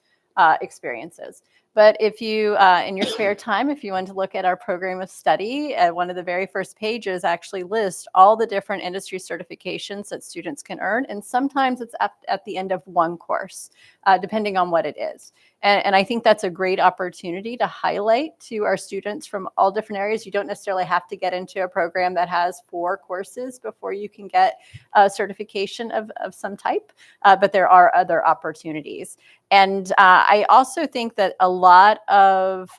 experiences. But if you, in your spare time, if you want to look at our program of study, one of the very first pages actually lists all the different industry certifications that students can earn. And sometimes it's at the end of one course, depending on what it is. And I think that's a great opportunity to highlight to our students from all different areas. You don't necessarily have to get into a program that has 4 courses before you can get a certification of some type, but there are other opportunities. And I also think that a lot of,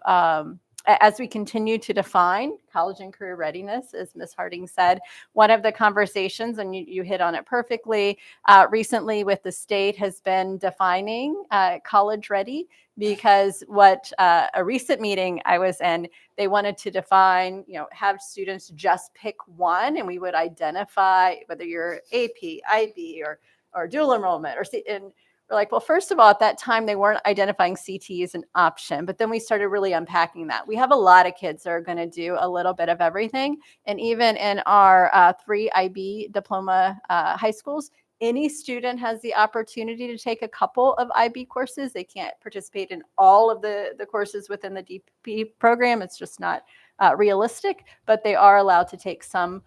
as we continue to define college and career readiness, as Ms. Harding said, one of the conversations, and you hit on it perfectly, recently with the state has been defining college ready, because what a recent meeting I was in, they wanted to define, have students just pick one, and we would identify whether you're AP, IB, or dual enrollment, and we're like, well, first of all, at that time, they weren't identifying CT as an option, but then we started really unpacking that. We have a lot of kids that are going to do a little bit of everything. And even in our 3 IB diploma high schools, any student has the opportunity to take a couple of IB courses. They can't participate in all of the courses within the DP program. It's just not realistic, but they are allowed to take some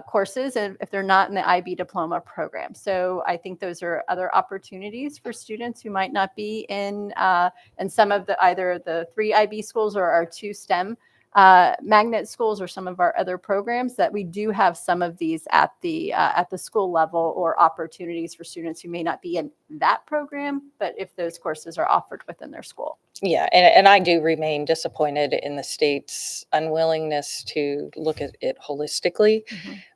courses if they're not in the IB diploma program. So I think those are other opportunities for students who might not be in some of the either the 3 IB schools or our 2 STEM magnet schools or some of our other programs, that we do have some of these at the school level, or opportunities for students who may not be in that program, but if those courses are offered within their school. Yeah, and I do remain disappointed in the state's unwillingness to look at it holistically,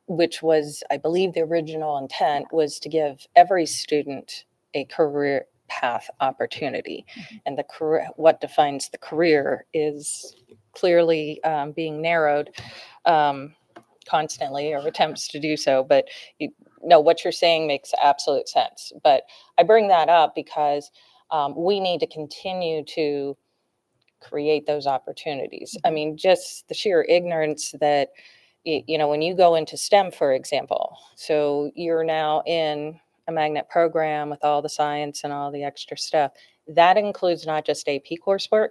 which was, I believe, the original intent was to give every student a career path opportunity. And the career, what defines the career, is clearly being narrowed constantly, or attempts to do so. But no, what you're saying makes absolute sense. But I bring that up because we need to continue to create those opportunities. I mean, just the sheer ignorance that, when you go into STEM, for example, so you're now in a magnet program with all the science and all the extra stuff. That includes not just AP coursework,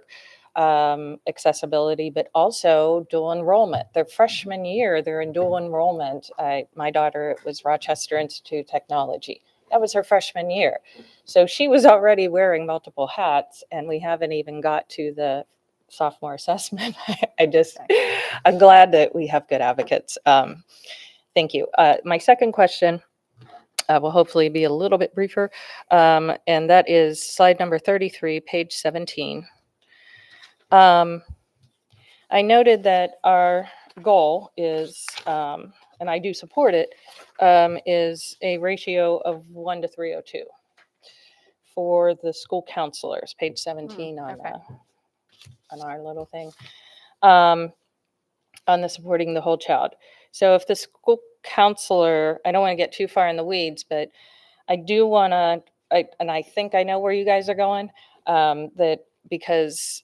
accessibility, but also dual enrollment. Their freshman year, they're in dual enrollment. My daughter was Rochester Institute of Technology. That was her freshman year. So she was already wearing multiple hats, and we haven't even got to the sophomore assessment. I'm glad that we have good advocates. Thank you. My second question will hopefully be a little bit briefer, and that is slide number 33, page 17. I noted that our goal is, and I do support it, is a ratio of 1 to 302 for the school counselors, page 17 on our little thing, on the supporting the whole child. So if the school counselor, I don't want to get too far in the weeds, but I do want to and I think I know where you guys are going, that because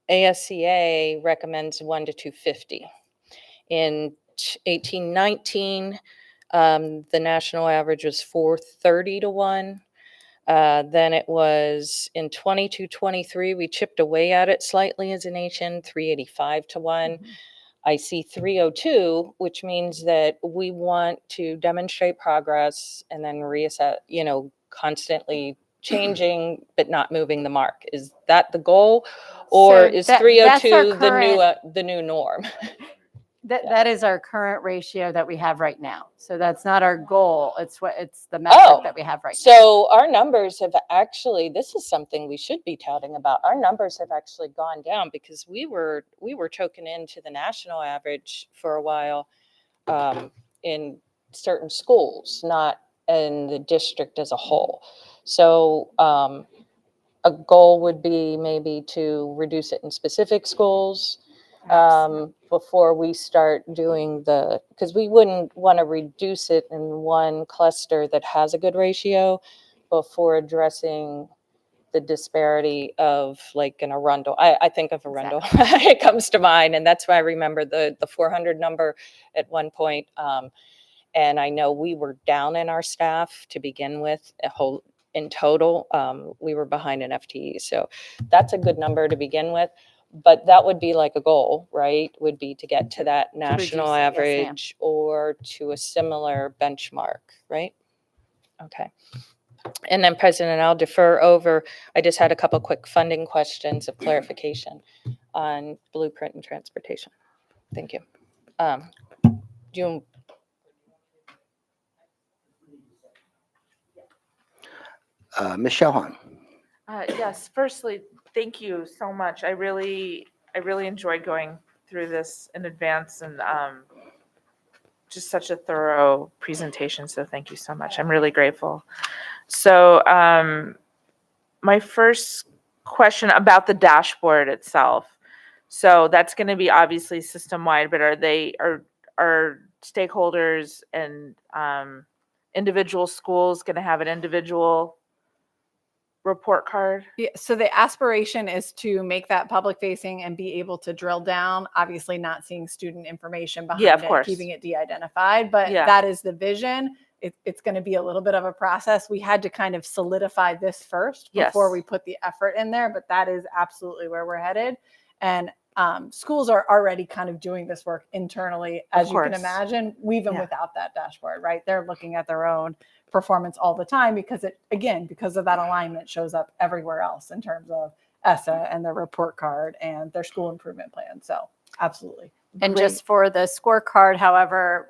ASCA recommends 1 to 250. In 1819, the national average was 430 to 1. Then it was in 22-23, we chipped away at it slightly as a nation, 385 to 1. I see 302, which means that we want to demonstrate progress and then reassess, constantly changing but not moving the mark. Is that the goal, or So is that's our 302 current- the new norm? That is our current ratio that we have right now. So that's not our goal. It's the metric that we have right now. So our numbers have actually, this is something we should be touting about. Our numbers have actually gone down because we were choking into the national average for a while in certain schools, not in the district as a whole. So a goal would be maybe to reduce it in specific schools before we start doing because we wouldn't want to reduce it in one cluster that has a good ratio before addressing the disparity of like in Arundel. I think of Arundel, it comes to mind, and that's why I remember the 400 number at one point. And I know we were down in our staff to begin with, in total. We were behind in FTE, so that's a good number to begin with. But that would be like a goal, right? Would be to get to that national reduce it, yes, ma'am. average or to a similar benchmark, right? Okay. And then President, I'll defer over. I just had a couple quick funding questions of clarification on blueprint and transportation. Thank you. Do you? Ms. Shelhan. Yes, firstly, thank you so much. I really enjoyed going through this in advance, and just such a thorough presentation. So thank you so much. I'm really grateful. So my first question about the dashboard itself. So that's going to be obviously system-wide, but are stakeholders and individual schools going to have an individual report card? Yeah, so the aspiration is to make that public facing and be able to drill down, obviously not seeing student information behind Yeah, of it, course. keeping it de-identified, but Yeah. that is the vision. It's going to be a little bit of a process. We had to kind of solidify this first before Yes. we put the effort in there, but that is absolutely where we're headed. And schools are already kind of doing this work internally, as you can course. imagine, even Yeah. without that dashboard, right? They're looking at their own performance all the time because because of that alignment shows up everywhere else in terms of ESSA and their report card and their school improvement plan. So absolutely. And Great. just for the scorecard, however,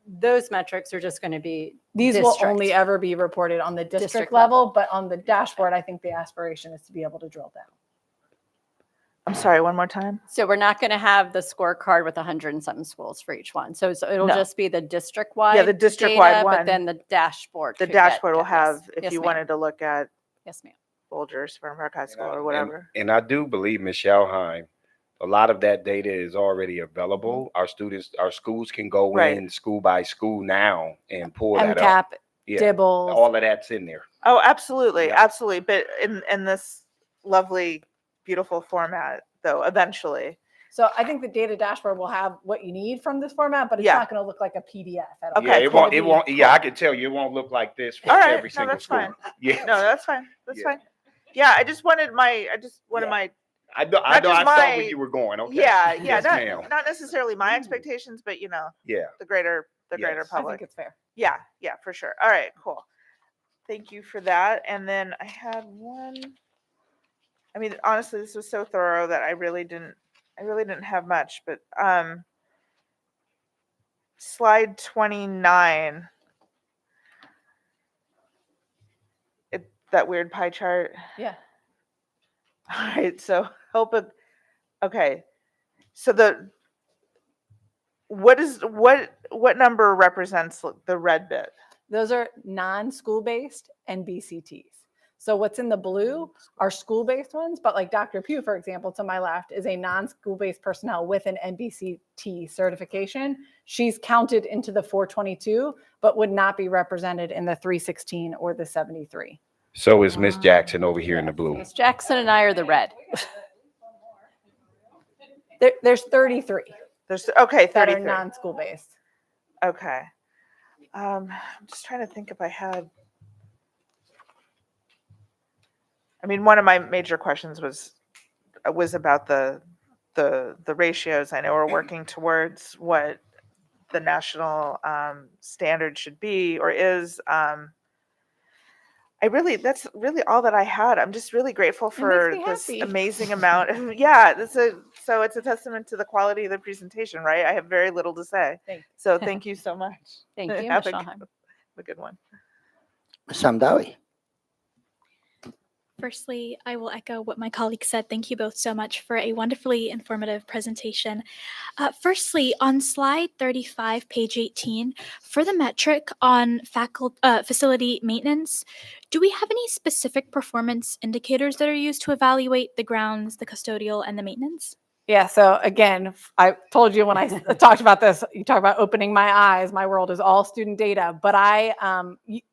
those metrics are just going to be These district. will only ever be reported on the district, District level, level. but on the dashboard, I think the aspiration is to be able to drill down. I'm sorry, one more time. So we're not going to have the scorecard with 100 and something schools for each one. So it'll No. just be the district-wide. Yeah, the district-wide data, one. But then the dashboard. The could get- dashboard will yes, have, if yes, you ma'am. wanted to look at Yes, ma'am. Folgers from High School or whatever. And I do believe, Ms. Shelheim, a lot of that data is already available. Our schools can go Right. in school by school now and pull that up. MCAP, Yeah, Dibbles. all of that's in there. Oh, absolutely, Yeah. absolutely. But in this lovely, beautiful format, though, eventually. So I think the data dashboard will have what you need from this format, but it's Yeah. not going to look like a PDF at all. Okay, Yeah, it cool. won't. Yeah, I can tell you, it won't look like this for All right, every no, single that's school. fine. Yeah, No, that's fine. That's Yeah. fine. Yeah, I just wanted my, Yeah. my, I know. Not just I saw my- where you were going. Okay. yeah, Yes, ma'am. not necessarily my expectations, but Yeah. the greater Yes. I think public. it's fair. Yeah, for sure. All right, cool. Thank you for that. And then I had one. I mean, honestly, this was so thorough that I really didn't have much, but slide 29. That weird pie chart. Yeah. All right, so okay. So what number represents the red bit? Those are non-school based and BCTs. So what's in the blue are school-based ones, but like Dr. Pugh, for example, to my left, is a non-school-based personnel with an NBCT certification. She's counted into the 422, but would not be represented in the 316 or the 73. So is Miss Jackson over here in the blue. Ms. Jackson and I are the red. There's 33 There's, okay, that are 33. non-school based. Okay. I'm just trying to think if I had. I mean, one of my major questions was about the ratios. I know we're working towards what the national standard should be or is. That's really all that I had. I'm just really grateful for me this happy. amazing amount of, yeah, so it's a testament to the quality of the presentation, right? I have very little to say. Thank So thank you so much. Thank you, Have Ms. a Schulheim. good one. Ms. Hamdawi. Firstly, I will echo what my colleague said. Thank you both so much for a wonderfully informative presentation. Firstly, on slide 35, page 18, for the metric on facility maintenance, do we have any specific performance indicators that are used to evaluate the grounds, the custodial, and the maintenance? Yeah, so again, I told you when I talked about this, you talk about opening my eyes, my world is all student data. But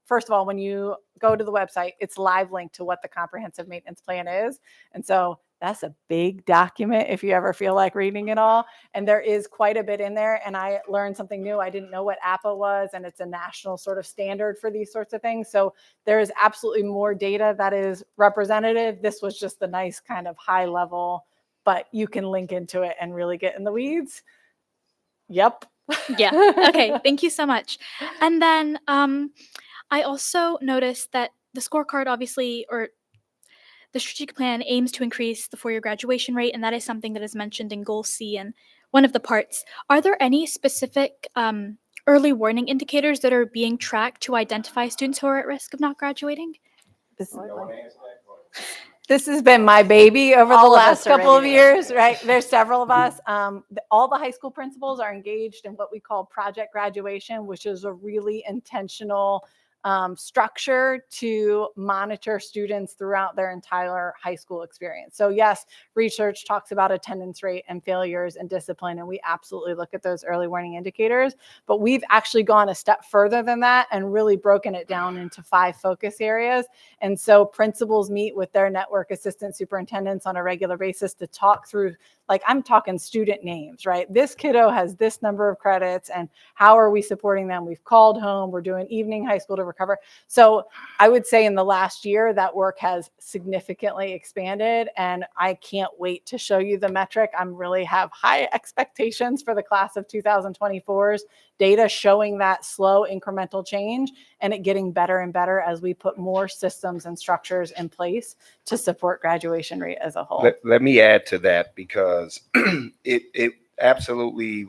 first of all, when you go to the website, it's live linked to what the comprehensive maintenance plan is. And so that's a big document if you ever feel like reading it all. And there is quite a bit in there. And I learned something new. I didn't know what APA was, and it's a national sort of standard for these sorts of things. So there is absolutely more data that is representative. This was just the nice kind of high level, but you can link into it and really get in the weeds. Yep. Yeah. Okay. Thank you so much. And then I also noticed that the scorecard obviously, or the strategic plan, aims to increase the four-year graduation rate, and that is something that is mentioned in Goal C and one of the parts. Are there any specific early warning indicators that are being tracked to identify students who are at risk of not graduating? This has been my baby over the All of last us are couple of ready to go. years, right? There's several of us. All the high school principals are engaged in what we call Project Graduation, which is a really intentional structure to monitor students throughout their entire high school experience. So yes, research talks about attendance rate and failures and discipline, and we absolutely look at those early warning indicators, but we've actually gone a step further than that and really broken it down into 5 focus areas. And so principals meet with their network assistant superintendents on a regular basis to talk through, like, I'm talking student names, right? This kiddo has this number of credits, and how are we supporting them? We've called home, we're doing evening high school to recover. So I would say in the last year, that work has significantly expanded, and I can't wait to show you the metric. I'm really have high expectations for the class of 2024's data showing that slow incremental change and it getting better and better as we put more systems and structures in place to support graduation rate as a whole. Let me add to that, because it absolutely,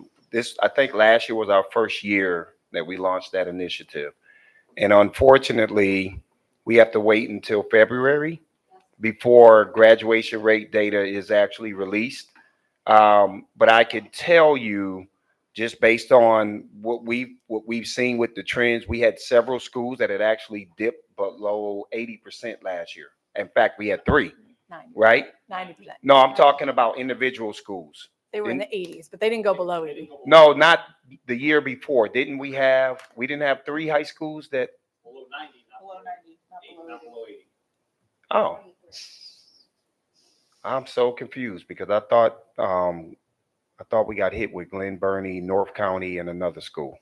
I think last year was our first year that we launched that initiative. And unfortunately, we have to wait until February before graduation rate data is actually released. But I could tell you, just based on what we've seen with the trends, we had several schools that had actually dipped below 80% last year. In fact, we had 3, 90, right? 90%. No, I'm talking about individual schools. They were in the 80s, but they didn't go below 80. No, not the year before. We didn't have 3 high schools that Below 90, not below 80. Oh, I'm so confused, because I thought we got hit with Glen Burnie, North County, and another school.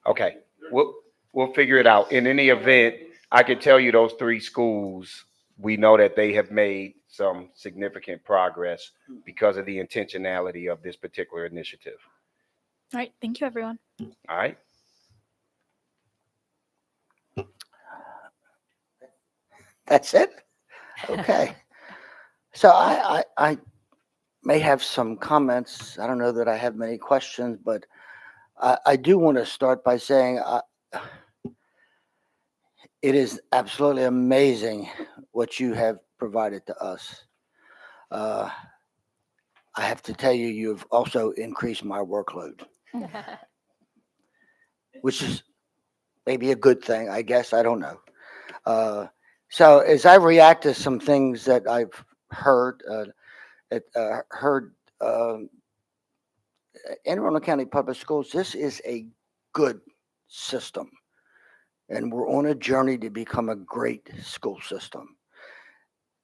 Okay, we'll figure it out. In any event, I can tell you those 3 schools, we know that they have made some significant progress because of the intentionality of this particular initiative. All right. Thank you, everyone. All right. That's it? Okay. So I may have some comments. I don't know that I have many questions, but I do want to start by saying it is absolutely amazing what you have provided to us. I have to tell you, you've also increased my workload, which is maybe a good thing, I guess. I don't know. So as I react to some things that I've heard, Anne Arundel County Public Schools, this is a good system. and we're on a journey to become a great school system.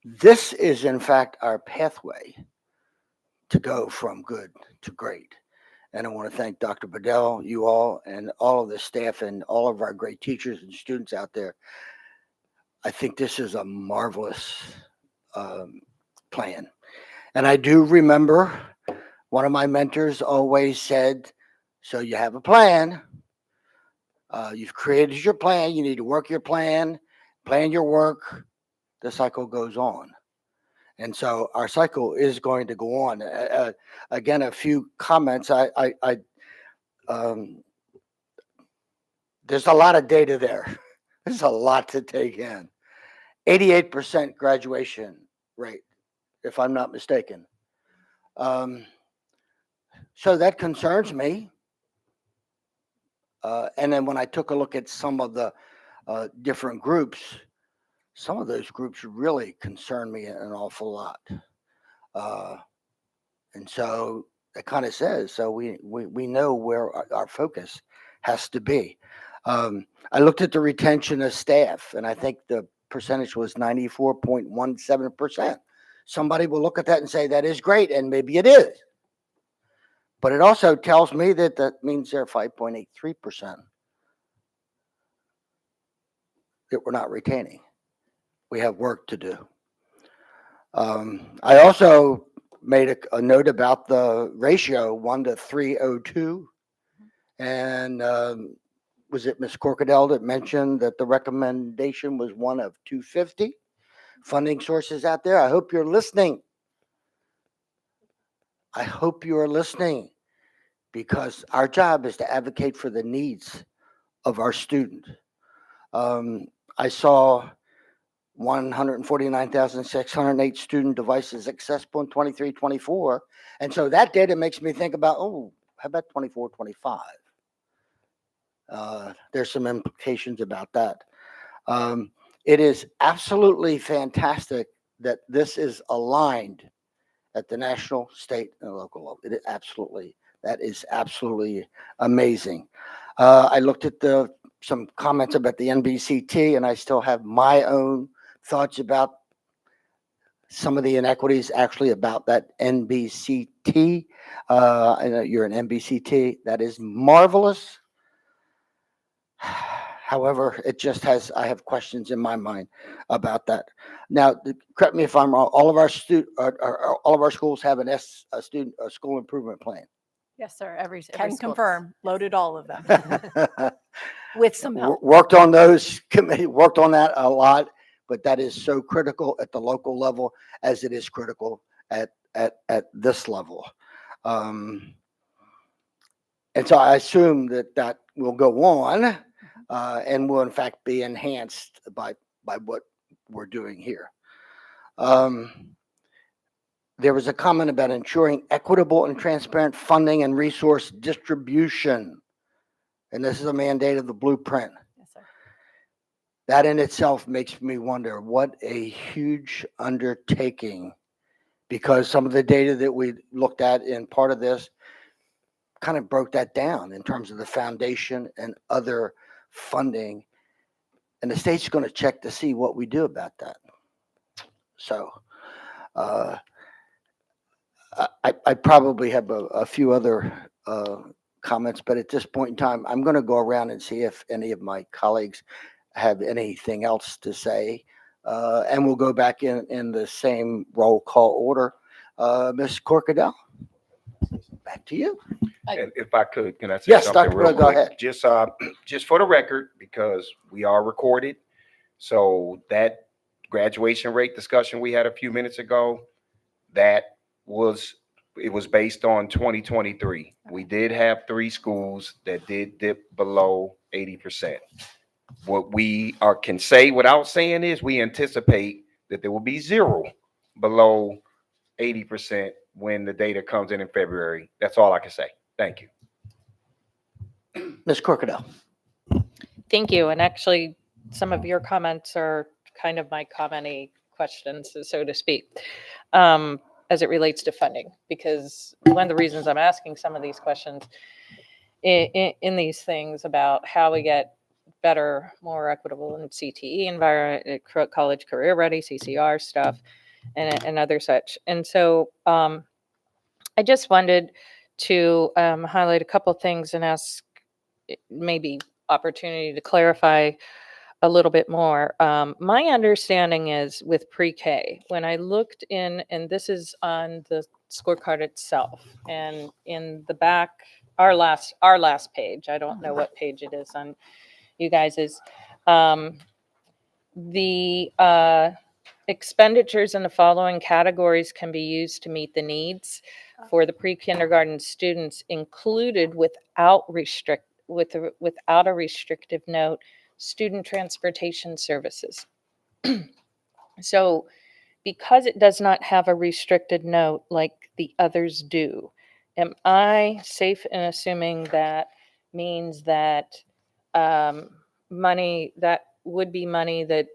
This is, in fact, our pathway to go from good to great. And I want to thank Dr. Bedell, you all, and all of the staff and all of our great teachers and students out there. I think this is a marvelous plan. And I do remember one of my mentors always said, so you have a plan. You've created your plan. You need to work your plan your work. The cycle goes on. And so our cycle is going to go on. Again, a few comments. There's a lot of data there. There's a lot to take in. 88% graduation rate, if I'm not mistaken. So that concerns me. And then when I took a look at some of the different groups, some of those groups really concern me an awful lot. And so it kind of says, so we know where our focus has to be. I looked at the retention of staff, and I think the percentage was 94.17%. Somebody will look at that and say, that is great, and maybe it is. But it also tells me that that means they're 5.83% that we're not retaining. We have work to do. I also made a note about the ratio 1 to 302. And was it Ms. Corkadell that mentioned that the recommendation was one of 250 funding sources out there? I hope you're listening. I hope you are listening, because our job is to advocate for the needs of our student. I saw 149,608 student devices accessible in 23-24. And so that data makes me think about, oh, how about 24-25? There's some implications about that. It is absolutely fantastic that this is aligned at the national, state, and local level. That is absolutely amazing. I looked at some comments about the NBCT, and I still have my own thoughts about some of the inequities actually about that NBCT. I know you're an NBCT. That is marvelous. However, I have questions in my mind about that. Now, correct me if I'm wrong. All of our schools have a school improvement plan. Yes, sir. Every Can school. confirm. Loaded all of them with some help. Worked on those committee, worked on that a lot, but that is so critical at the local level as it is critical at this level. And so I assume that will go on and will in fact be enhanced by what we're doing here. There was a comment about ensuring equitable and transparent funding and resource distribution. And this is a mandate of the blueprint. Yes, sir. That in itself makes me wonder what a huge undertaking, because some of the data that we looked at in part of this kind of broke that down in terms of the foundation and other funding. And the state's going to check to see what we do about that. So I probably have a few other comments, but at this point in time, I'm going to go around and see if any of my colleagues have anything else to say. And we'll go back in the same roll call order. Ms. Corkadell, back to you. And if I could, can I say Yes, something Dr. real Bedell, go quick? ahead. Just for the record, because we are recorded. So that graduation rate discussion we had a few minutes ago, it was based on 2023. We did have 3 schools that did dip below 80%. What we can say without saying is we anticipate that there will be 0 below 80% when the data comes in February. That's all I can say. Thank you. Ms. Corkadell. Thank you. And actually, some of your comments are kind of my commenty questions, so to speak, as it relates to funding. Because one of the reasons I'm asking some of these questions in these things about how we get better, more equitable and CTE environment, college career ready, CCR stuff, and other such. And so I just wanted to highlight a couple things and ask maybe opportunity to clarify a little bit more. My understanding is with pre-K, when I looked in, and this is on the scorecard itself, and in the back, our last page, I don't know what page it is on you guys's, the expenditures in the following categories can be used to meet the needs for the pre-kindergarten students, included without a restrictive note, student transportation services. So because it does not have a restricted note like the others do, am I safe in assuming that means that money that would be money that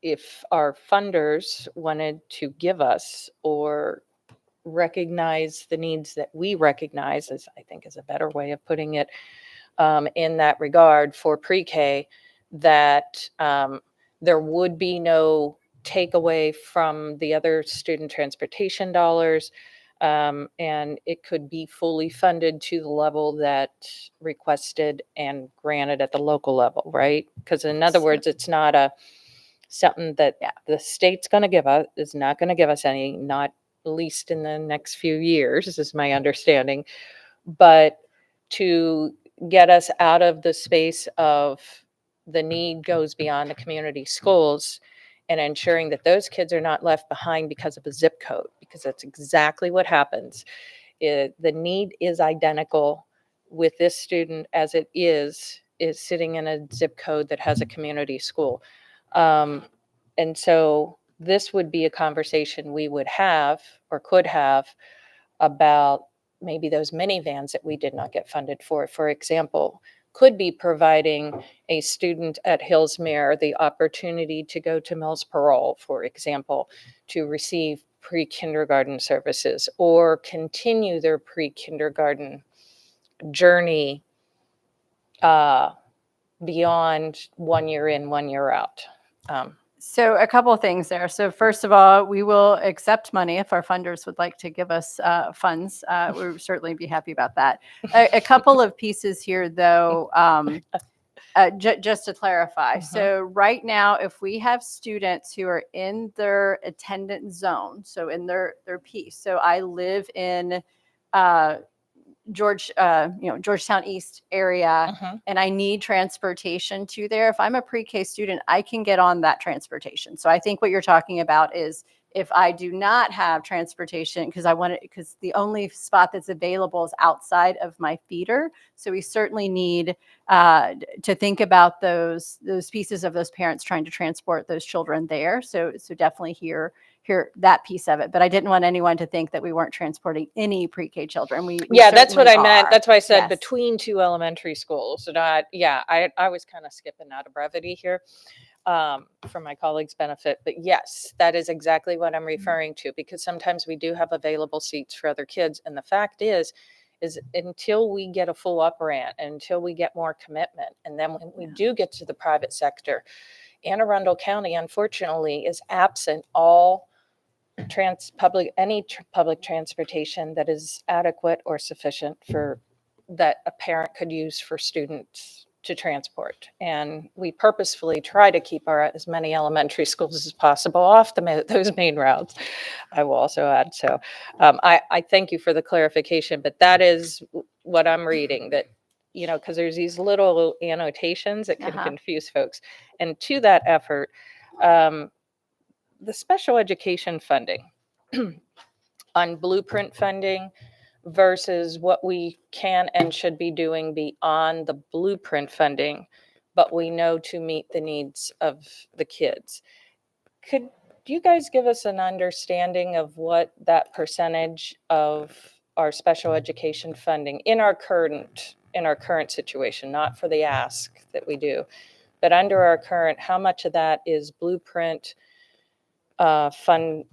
if our funders wanted to give us or recognize the needs that we recognize, as I think is a better way of putting it, in that regard for pre-K, that there would be no takeaway from the other student transportation dollars, and it could be fully funded to the level that requested and granted at the local level, right? Because in other words, it's not something that the state's going to give us, is not going to give us any, not at least in the next few years, is my understanding. But to get us out of the space of the need goes beyond the community schools and ensuring that those kids are not left behind because of a zip code, because that's exactly what happens. The need is identical with this student as it is sitting in a zip code that has a community school. And so this would be a conversation we would have or could have about maybe those minivans that we did not get funded for example, could be providing a student at Hillsmere the opportunity to go to Mills Parole, for example, to receive pre-kindergarten services or continue their pre-kindergarten journey beyond 1 year in, 1 year out. So a couple of things there. So first of all, we will accept money if our funders would like to give us funds. We would certainly be happy about that. A couple of pieces here, though, just to clarify. So right now, if we have students who are in their attendance zone, so in their piece. So I live in Georgetown East area, and I need transportation to there. If I'm a pre-K student, I can get on that transportation. So I think what you're talking about is if I do not have transportation because the only spot that's available is outside of my feeder. So we certainly need to think about those pieces of those parents trying to transport those children there. So definitely hear that piece of it. But I didn't want anyone to think that we weren't transporting any pre-K children. We That's what I meant. are. That's why I said Yes. between two elementary schools. I was kind of skipping out of brevity here for my colleagues' benefit. But yes, that is exactly what I'm referring to, because sometimes we do have available seats for other kids. And the fact is until we get a full up rant, until we get more commitment, and then when we do get to the private sector, Anne Arundel County, unfortunately, is absent all public transportation that is adequate or sufficient for that a parent could use for students to transport. And we purposefully try to keep as many elementary schools as possible off those main routes, I will also add. So I thank you for the clarification, but that is what I'm reading, that, because there's these little annotations that can confuse folks. And to that effort, the special education funding on blueprint funding versus what we can and should be doing beyond the blueprint funding, but we know to meet the needs of the kids. Could you guys give us an understanding of what that percentage of our special education funding in our current situation, not for the ask that we do, but under our current, how much of that is blueprint fund,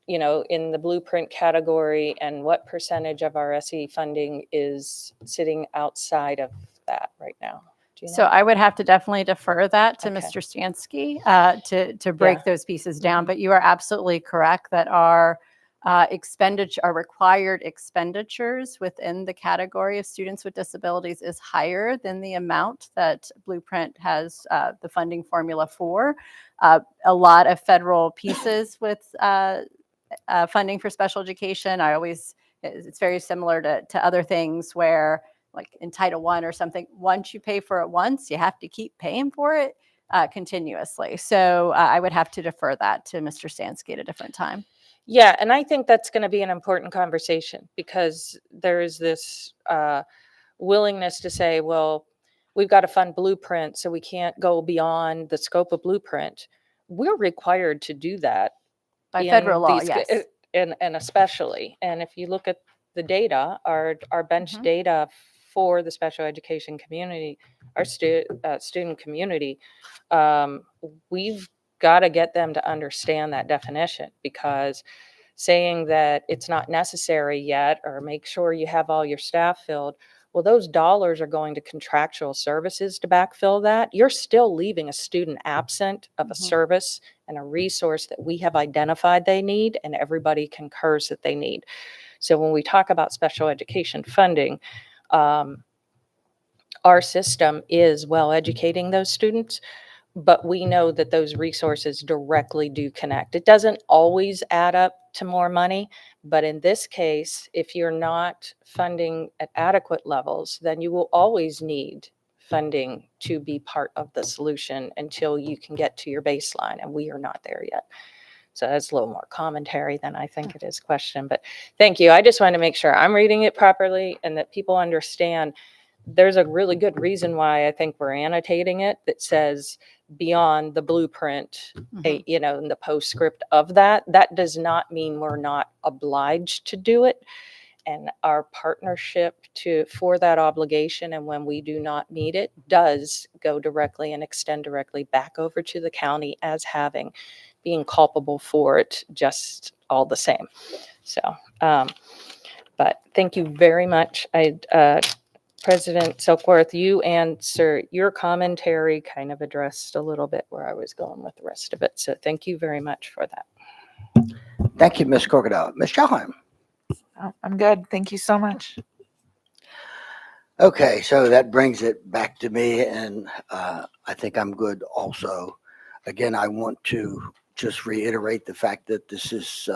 in the blueprint category, and what percentage of our SE funding is sitting outside of that right now? Do you So know? I would have to definitely defer that to Okay. Mr. Stansky to break those pieces down. Mhm. But you are absolutely correct that our expenditure, our required expenditures within the category of students with disabilities is higher than the amount that Blueprint has the funding formula for. A lot of federal pieces with funding for special education. It's very similar to other things where, like in Title I or something, once you pay for it once, you have to keep paying for it continuously. So I would have to defer that to Mr. Stansky at a different time. Yeah, and I think that's going to be an important conversation because there is this willingness to say, well, we've got to fund Blueprint, so we can't go beyond the scope of Blueprint. We're required to do that By federal law, these, yes. and especially, and if you look at the data, our bench Mhm. data for the special education community, our student community, we've got to get them to understand that definition, because saying that it's not necessary yet or make sure you have all your staff filled, well, those dollars are going to contractual services to backfill that. You're still leaving a student absent of a Mhm. service and a resource that we have identified they need and everybody concurs that they need. So when we talk about special education funding, our system is well educating those students, but we know that those resources directly do connect. It doesn't always add up to more money, but in this case, if you're not funding at adequate levels, then you will always need funding to be part of the solution until you can get to your baseline, and we are not there yet. So that's a little more commentary than I think it is question, but thank you. I just wanted to make sure I'm reading it properly and that people understand there's a really good reason why I think we're annotating it that says beyond the Blueprint, Mhm. in the postscript of that. That does not mean we're not obliged to do it. And our partnership for that obligation, and when we do not meet it, does go directly and extend directly back over to the county as being culpable for it, just all the same. So, but thank you very much. President Silkworth, you and Sir, your commentary kind of addressed a little bit where I was going with the rest of it. So thank you very much for that. Thank you, Ms. Crocodile. Ms. Chalheim. Oh, I'm good. Thank you so much. Okay, so that brings it back to me, and I think I'm good also. Again, I want to just reiterate the fact that this is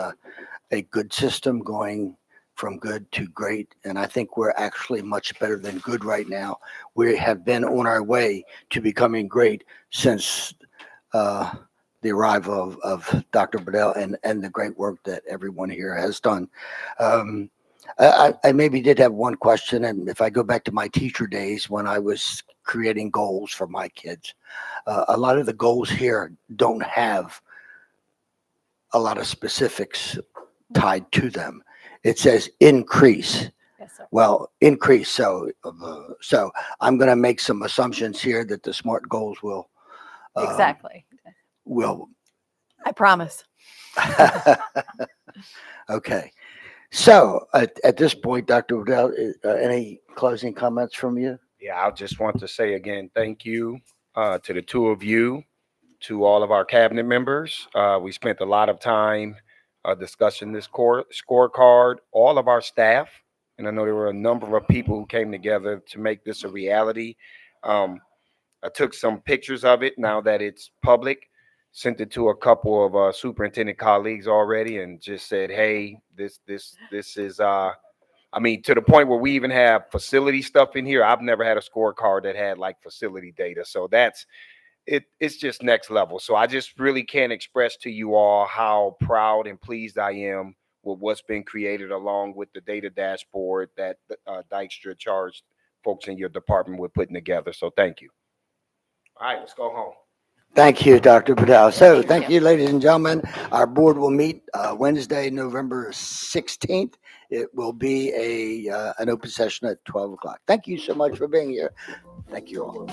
a good system going from good to great, and I think we're actually much better than good right now. We have been on our way to becoming great since the arrival of Dr. Bedell and the great work that everyone here has done. I maybe did have one question, and if I go back to my teacher days when I was creating goals for my kids, a lot of the goals here don't have a lot of specifics tied to them. It says increase. Yes, sir. Well, increase. So I'm going to make some assumptions here that the SMART goals will Exactly. will. I promise. Okay. So at this point, Dr. Waddell, any closing comments from you? Yeah, I just want to say again, thank you to the two of you, to all of our cabinet members. We spent a lot of time discussing this scorecard, all of our staff, and I know there were a number of people who came together to make this a reality. I took some pictures of it now that it's public, sent it to a couple of superintendent colleagues already, and just said, hey, this is I mean, to the point where we even have facility stuff in here. I've never had a scorecard that had like facility data. So it's just next level. So I just really can't express to you all how proud and pleased I am with what's been created, along with the data dashboard that Dykstra charged folks in your department with putting together. So thank you. All right, let's go home. Thank you, Dr. Bedell. So thank you, ladies and gentlemen. Our board will meet Wednesday, November 16th. It will be an open session at 12 o'clock. Thank you so much for being here. Thank you all.